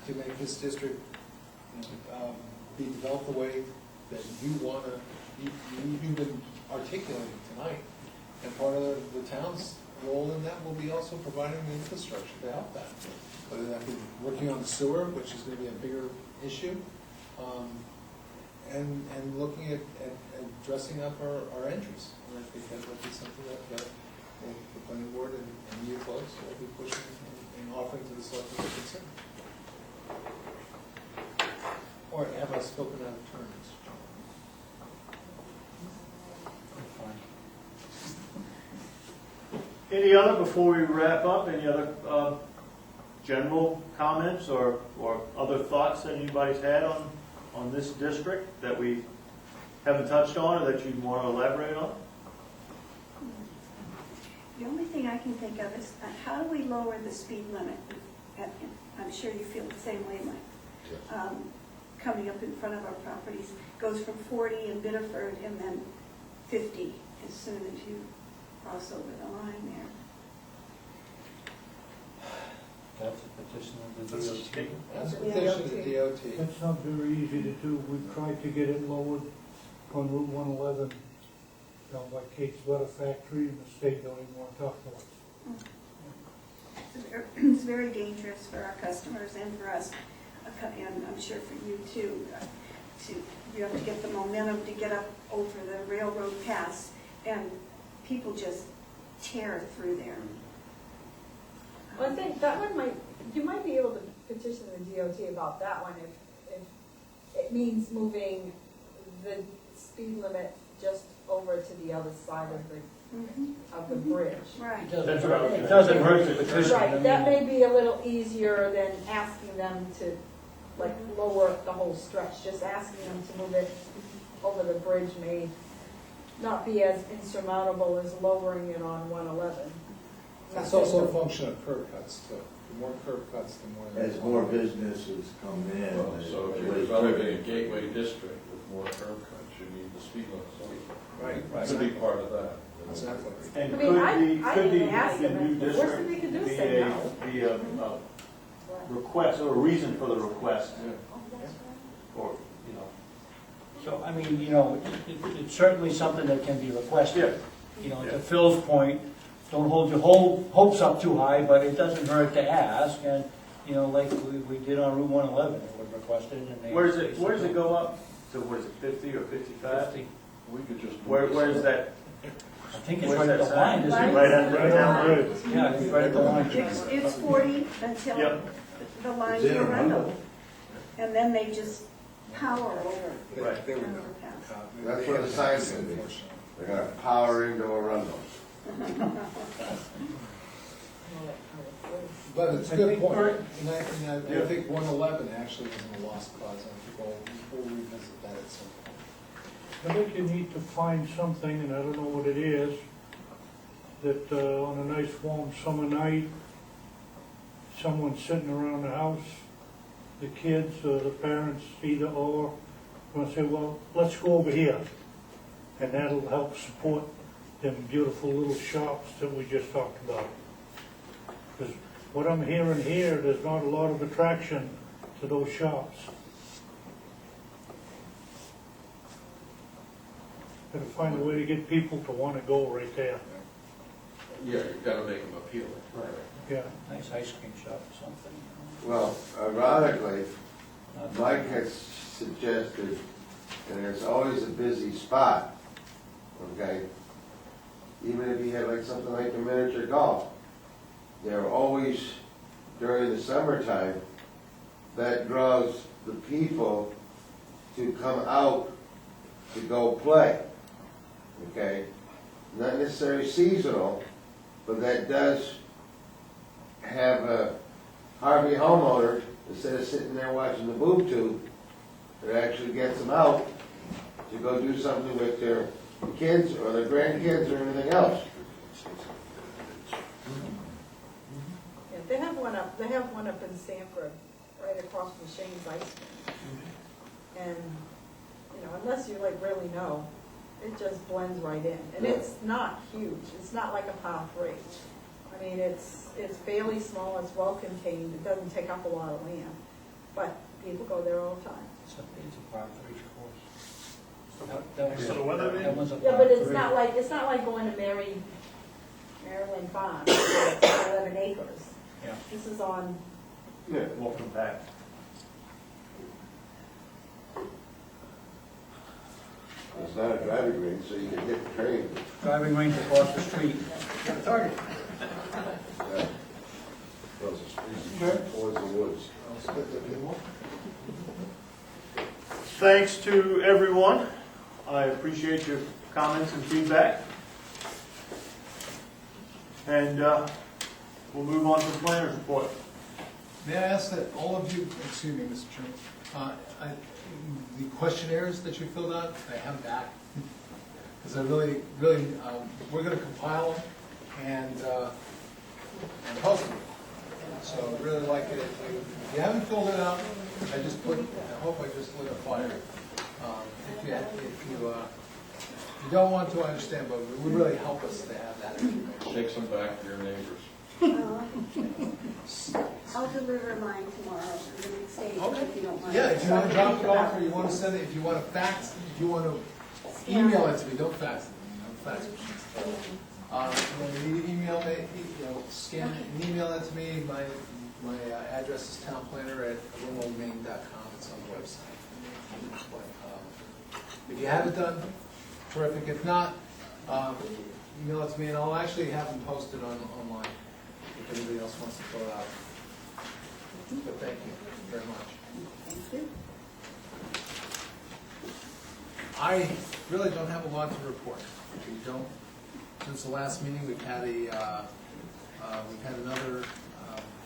to make this district be developed the way that you want to. You've been articulating tonight, and part of the town's role in that will be also providing the infrastructure to help that. Whether that be working on the sewer, which is going to be a bigger issue, and looking at dressing up our entries. And I think that will be something that the planning board and you folks will be pushing and offering to the selectmen to consider. Or have I spoken out of turn, Mr. Chairman? Any other, before we wrap up, any other general comments or other thoughts that anybody's had on this district that we haven't touched on or that you'd want to elaborate on? The only thing I can think of is how do we lower the speed limit? I'm sure you feel the same way, Mike. Coming up in front of our properties goes from 40 in Biddeford and then 50 as soon as you cross over the line there. That's a petition of the DOT. That's a Yeah. petition to the DOT. That's not very easy to do. We've tried to get it lowered on Route 111, down by Kate's Butter Factory, and the state don't even want to talk to us. It's very dangerous for our customers and for us, and I'm sure for you too. You have to get the momentum to get up over the railroad pass, and people just tear through there. Well, I think that one you might be able to petition the DOT about that one if it means moving the speed limit just over to the other side of the bridge. Right. It doesn't hurt to petition. I Right, mean, that may be a little easier than asking them to, like, lower the whole stretch. Just asking them to move it over the bridge may not be as insurmountable as lowering it on 111. It's also a function of curb cuts too. The more curb cuts, the more. As more businesses come in. So if you're developing a gateway district with more curb cuts, you need the speed limit. Right. Could be part of that. Exactly. And I mean, I could didn't ask the them. new The worst district thing they could do is be say a, no. be a request or a reason for the request? Or, you know. So, I mean, it's certainly something that can be requested. To Phil's point, don't hold your hopes up too high, but it doesn't hurt to ask, and, like we did on Route 111, it was requested, and they. Where does it go up? So what is it, 50 or 55? 50. We could just. Where is that? I think it's Where's right at that the line, sign? isn't it? Right down the road. Yeah, it's right at the line. It's 40 until Yep. the line Is it to a Arundel. Arundel? And then they just power over Right. They would the know. overpass. That's what the sign's gonna be. They're gonna power into Arundel. But it's a good point, and I think 111 actually isn't a lost cause, I think we'll revisit that at some point. I think you need to find something, and I don't know what it is, that on a nice warm summer night, someone's sitting around the house, the kids or the parents, either or, going to say, well, let's go over here. And that'll help support them beautiful little shops that we just talked about. Because what I'm hearing here, there's not a lot of attraction to those shops. Gotta find a way to get people to want to go right there. Yeah, you've got to make them appealing. Right. Yeah. Nice ice cream shop or something. Well, ironically, Not- Mike has suggested, and it's always a busy spot, okay? Even if you have like something like a miniature golf, they're always, during the summertime, that draws the people to come out to go play, okay? Not necessarily seasonal, but that does have a Harvey homeowner, instead of sitting there watching the boob tube, it actually gets them out to go do something with their kids or their grandkids or anything else. Yeah, they have one up in Sanford, right across from Shane's Ice Cream. And, unless you really know, it just blends right in. And it's not huge, it's not like a par 3. I mean, it's fairly small, it's well contained, it doesn't take up a lot of land, but people go there all the time. It's a par 3 course. Next to the weather That was a Yeah, par but it's 3. not like going to Maryland Farm, it's 11 acres. Yeah. This is on, Yeah, more compact. It's not a driving range, so you can hit the train. Driving range across the street. Target. Yeah. Towards the woods. Thanks to everyone. I appreciate your comments and feedback. And we'll move on to the planner's report. May I ask that all of you, excuse me, Mr. Chairman, the questionnaires that you filled out, I have them back. Because I really, we're gonna compile them and post them. So I'd really like it if you haven't filled it out, I hope I just lit a fire. If you don't want to, I understand, but it would really help us to have that information. Take some back to your neighbors. I'll deliver mine tomorrow to the next stage, Okay. if you don't mind. Yeah, if you want to drop it off, or you want to send it, if you want to fax, if you want to email it to me, don't fax it, fax it. You need to email me, scan and email it to me. My address is townplanner@wimoldmaine.com. It's on the website. If you have it done, terrific. If not, email it to me, and I'll actually have them posted online if anybody else wants to fill it out. But thank you very much. Thank you. I really don't have a lot to report. We don't. Since the last meeting, we've had another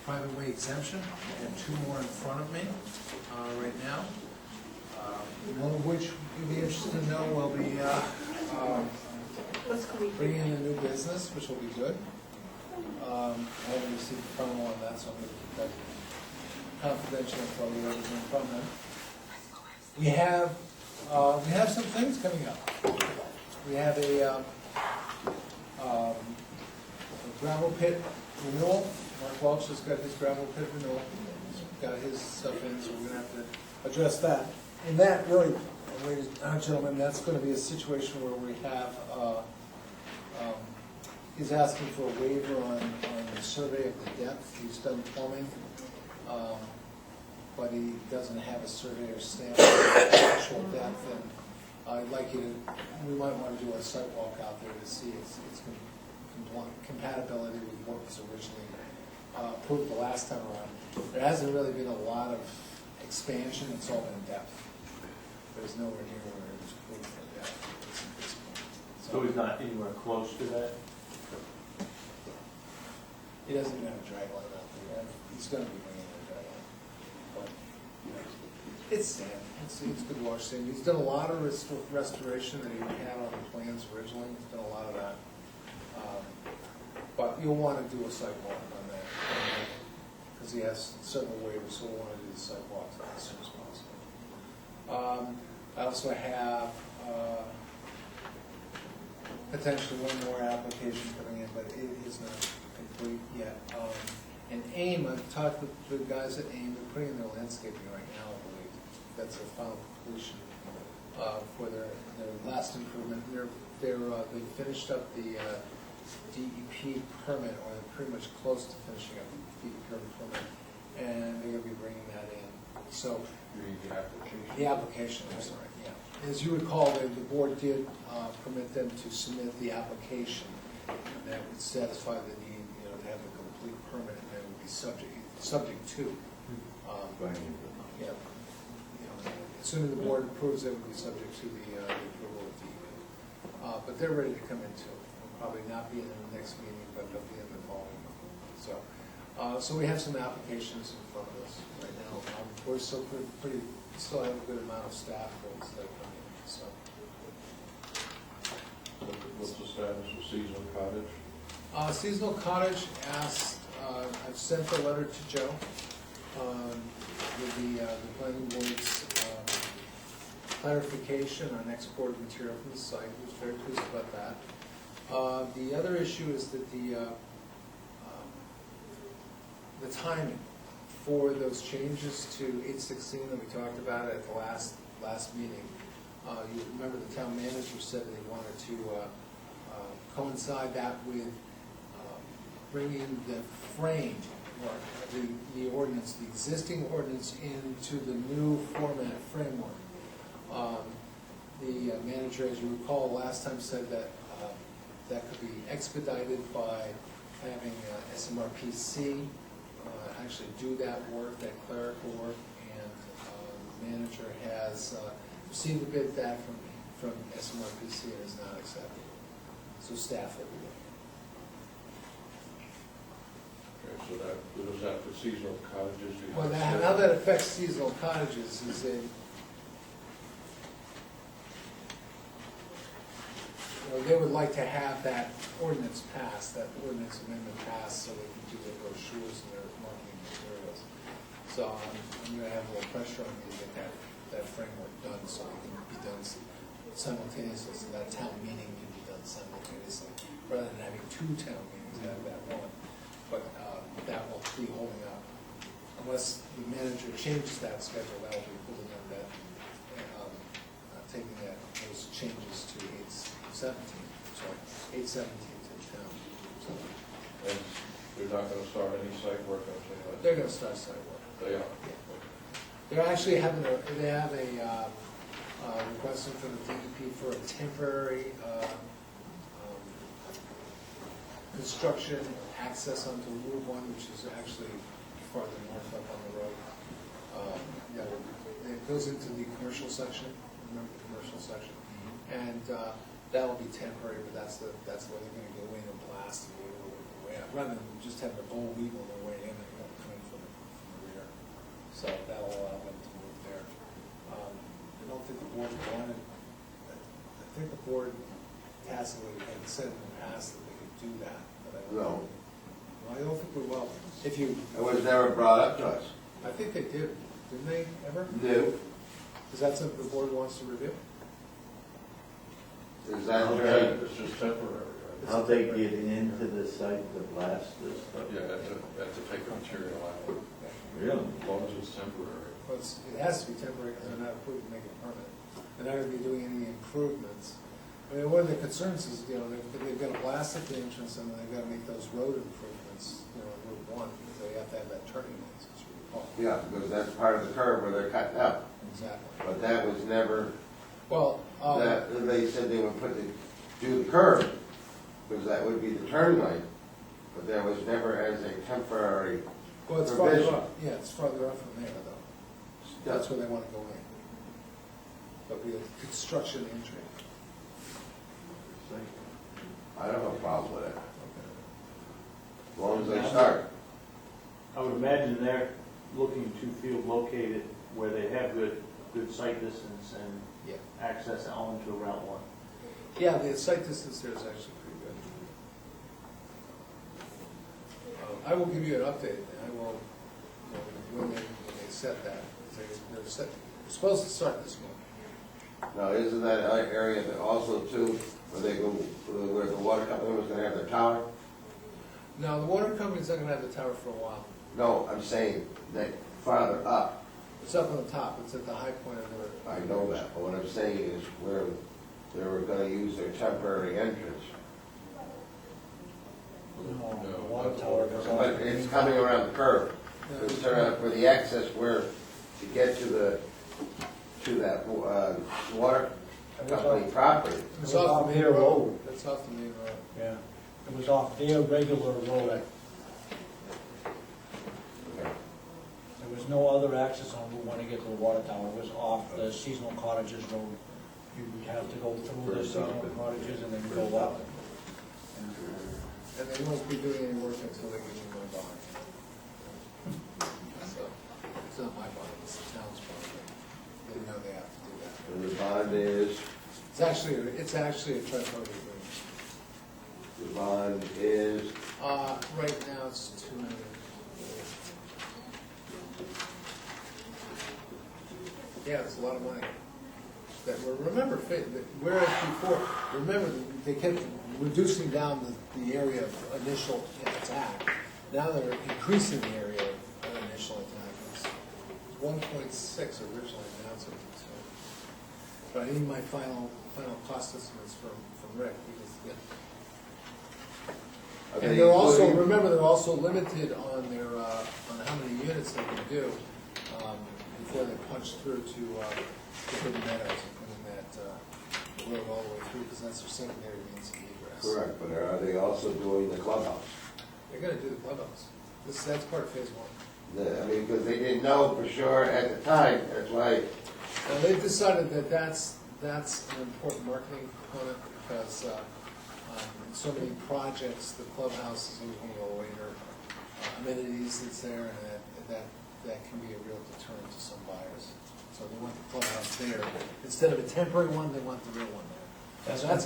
private way exemption, and 2 more in front of me right now. One of which you'll be interested to know will be bringing in a new business, which will be good. I haven't received a promo on that, so I'm going to keep that confidential until we have everything from them. We have some things coming up. We have a gravel pit renewal. Mark Welch has got his gravel pit renewal. He's got his stuff in, so we're going to have to address that. And that really, ladies and gentlemen, that's going to be a situation where we have, he's asking for a waiver on the survey of the depth. He's done plumbing, but he doesn't have a surveyor stamp on the actual depth. And I'd like you to, we might want to do a site walk out there to see its compatibility with what was originally approved the last time around. There hasn't really been a lot of expansion, it's all in depth. There's nowhere near where it was approved for depth. So he's not anywhere close to that? He doesn't even have a drag line out there. He's going to be bringing in a drag line. But, it's sand. It's good wash sand. He's done a lot of restoration that he had on the plans originally. He's done a lot of that. But you'll want to do a site walk on that. Because he has several waivers, so we'll want to do the site walk as soon as possible. I also have potentially one more application coming in, but it is not complete yet. And AIM, I've talked with the guys at AIM, they're putting in their landscaping right now, I believe. That's their final completion for their last improvement. They finished up the DEP permit, or they're pretty much close to finishing up the DEP permit, and they're going to be bringing that in. So the application, I'm sorry, yeah. As you recall, the board did permit them to submit the application that would satisfy the need, to have a complete permit, and that would be subject to. Yeah. As soon as the board approves it, would be subject to the approval of DEP. But they're ready to come in too. They'll probably not be in the next meeting, but they'll be in the following one. So we have some applications in front of us right now. We're still still have a good amount of staff folks that come in, so. What's the status of Seasonal Cottage? Seasonal Cottage asked, I've sent a letter to Joe with the planning board's clarification on export material from the site. He was very pleased about that. The other issue is that the timing for those changes to 816 that we talked about at the last meeting. You remember the town manager said that he wanted to coincide that with bringing the frame, or the ordinance, the existing ordinance, into the new format framework. The manager, as you recall, last time said that that could be expedited by having SMRPC actually do that work, that clerical work, and the manager has received a bid back from SMRPC and is not accepted. So staff will be So that, was that for seasonal cottages? You Well, had how that affects seasonal cottages is they would like to have that ordinance passed, that ordinance amendment passed, so they can do their brochures and their marketing materials. So I'm gonna have a little pressure on you to get that framework done, so it can be done simultaneously, so that town meeting can be done simultaneously, rather than having two town meetings, have that one. But that will be holding up, unless the manager changes that schedule, that will be holding up that, taking those changes to 8/17, so 8/17 to town. So And they're not gonna start any site work, I'm saying, they're gonna start site work. they are. They're actually having they have a request from the DEP for a temporary construction access onto Route 1, which is actually farther north up on the road. It goes into the commercial section, remember the commercial section? And that will be temporary, but that's where they're gonna go in and blast and work their way out, rather than just having a bold weevil their way in and coming from the rear. So that'll allow them to move there. I don't think the board wanted, I think the board tacitly had said in the past that they could do that, but I don't. No, Well, I don't think we will. If you, it was never brought up to us. I think they did, didn't they, ever? No. Is that something the board wants to review? Is that Okay, right? it's just temporary, right? How they get into the site to blast this stuff? Yeah, that's to take the material out, Really? as long as it's temporary. Well, it has to be temporary because they're not approved to make it permanent. They're not gonna be doing any improvements. I mean, one of the concerns is, they've got to blast at the entrance and they've got to make those road improvements, on Route 1, because they have to have that turning lane, as you recall. Yeah, because that's part of the curve where they're cutting out. Exactly. But that was never, Well, they said they would do the curve, because that would be the turn lane. But there was never as a temporary, well, it's farther provision. up. Yeah, it's farther up from there, though. That's where they want to go in. But we have construction entry. I don't have a problem with it, as long as they start. I would imagine they're looking to feel located where they have good sight distance and Yeah. access onto Route 1. Yeah, the site distance there is actually pretty good. I will give you an update, and I will, when they set that, they're supposed to start this month. Now, isn't that area that also too, where they go, where the water company was gonna have their tower? No, the water company's not gonna have the tower for a while. No, I'm saying that farther up, It's up on the top, it's at the high point of the. I know that, but what I'm saying is where they were gonna use their temporary entrance. No, No, the water that's tower all. goes But on. it's coming around the curve, it's for the access where, to get to that, water company property. It's off the main road. It's off the main road. Yeah, it was off their regular road. There was no other access on Route 1 to get to the water tower. It was off the seasonal cottages road. You would have to go through the seasonal cottages and then go up. And they won't be doing any work until they give me my bond. So, it's not my bond, it's the town's bond. They know they have to do that. And the bond is, It's actually a tri-party agreement. the bond is, Right now, it's 2 million. Yeah, it's a lot of money. Remember, whereas before, remember, they kept reducing down the area of initial attack. Now they're increasing the area of initial attack. It's 1.6 originally, now it's 2. But I need my final cost estimates from Rick, because, are and they they're also, including- remember, they're also limited on their, on how many units they can do, before they punch through to Hidden Meadows and put in that, road all the way through, because that's their secondary means of egress. correct, but are they also doing the clubhouse? They're gonna do the clubhouse. That's part of phase 1. I mean, because they didn't know for sure at the time, that's why, Now, they've decided that that's an important marketing component, because, in so many projects, the clubhouse is always one of the later amenities that's there, and that can be a real deterrent to some buyers. So they want the clubhouse there. Instead of a temporary one, they want the real one there. That's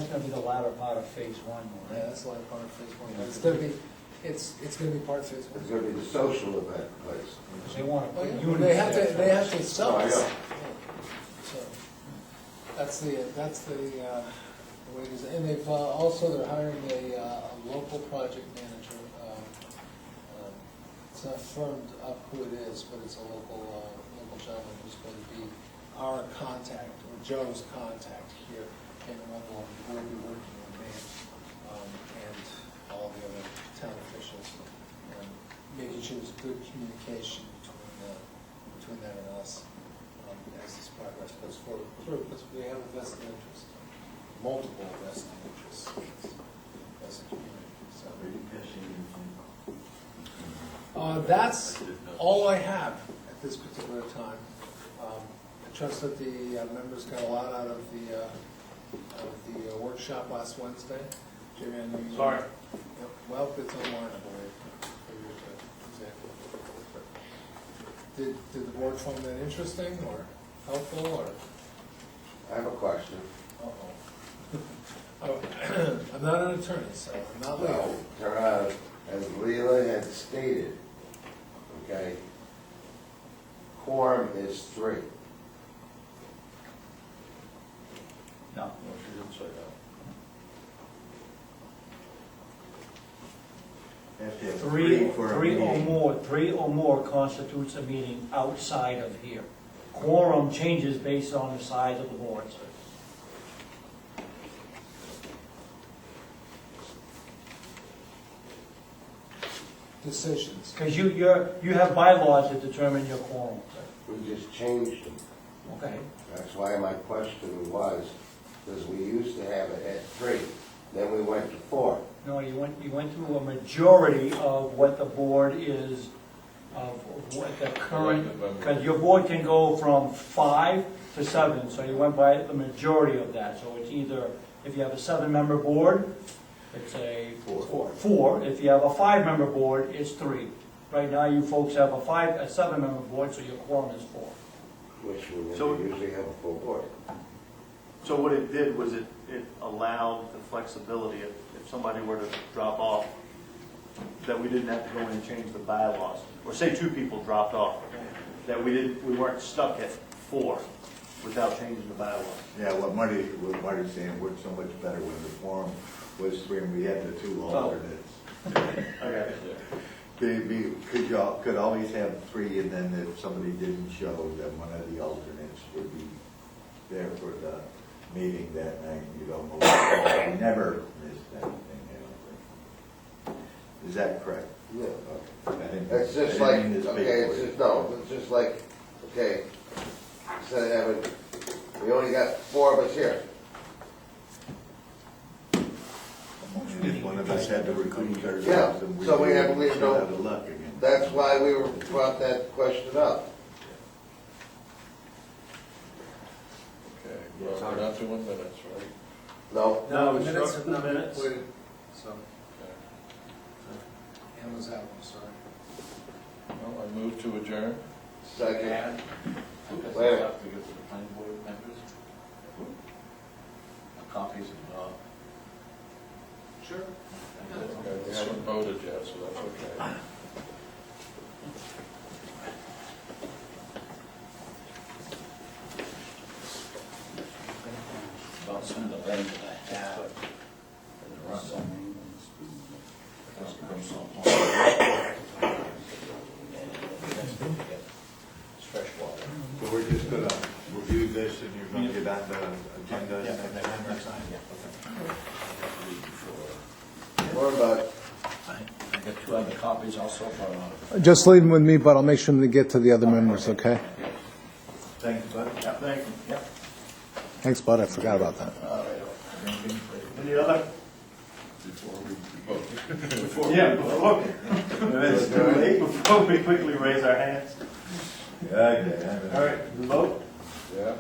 gonna be the latter part of phase one, Yeah, right? that's a lot of part of phase one. It's gonna be, it's gonna be part of phase one. It's gonna be the social event place. They wanna Oh, put yeah, units they have there to, they have first. to sell Oh, it. yeah. So, that's the way it is. And they've, also, they're hiring a local project manager. It's not firmed up who it is, but it's a local gentleman who's going to be our contact, or Joe's contact here in Arundel. We'll be working with me, and all the other town officials, making sure there's good communication between them and us as this progress goes forward. Because we have a vested interest, multiple vested interests as a community. So that's all I have at this particular time. I trust that the members got a lot out of the workshop last Wednesday. Jimmy, I know you. Sorry. Yep, well, it's online, I believe. Did the board find that interesting or helpful or? I have a question. Oh, I'm not an attorney, so I'm not legal. Turn out, as Leela had stated, okay, quorum is 3. No. No, she didn't say that. Have to have Three for a meeting. three or more constitutes a meeting outside of here. Quorum changes based on the size of the boards. Decisions. Because you have bylaws that determine your quorum. We just changed them. Okay. That's why my question was, because we used to have it at 3, then we went to 4. No, you went to a majority of what the board is, of what the current, because your board can go from 5 to 7, so you went by the majority of that. So it's either, if you have a 7-member board, it's a 4. If you have a 5-member board, it's 3. Right now, you folks have a 7-member board, so your quorum is 4. Which we So- usually have a full board. So what it did was it allowed the flexibility if somebody were to drop off, that we didn't have to go in and change the bylaws. Or say 2 people dropped off, that we weren't stuck at 4 without changing the bylaws. Yeah, what Marty's saying, worked so much better when the forum was 3 and we had the 2 alternates. Okay. Could always have 3, and then if somebody didn't show, then one of the alternates would be there for the meeting that night. You don't know, we never missed anything, I don't think. Is that correct? Yeah, I didn't- it's I just didn't like, mean to speak okay, for it's you. just, no, it's just like, okay, instead of having, we only got 4 of us here. If one of us had to recruit ourselves, Yeah, and so we have- we out don't- of luck again. That's why we brought that question up. Okay, well, we're not doing minutes, right? No? No, we minutes struck have not the been minutes. completed, so, Okay. Ann was out, I'm sorry. Well, I move to adjourn. Second. Wait. Wait. Have to get to the planning board members. Copies of, Sure. okay, we haven't voted yet, so that's okay. About some of the things that I have. It's fresh water. So we're just gonna review this and you're gonna get on the agenda? What about, I got 2 other copies also for, Just leave them with me, but I'll make sure they get to the other members, okay? Thanks, bud. Yeah, thank you. Thanks, Bud, I forgot about that. Any other? Before we vote. It's too late, before we quickly raise our hands. Okay. All right, vote. Yeah.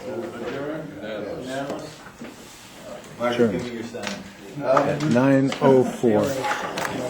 Adjourn. Unanimous. Unanimous. Marty, Sure. give me your sign. 9:04.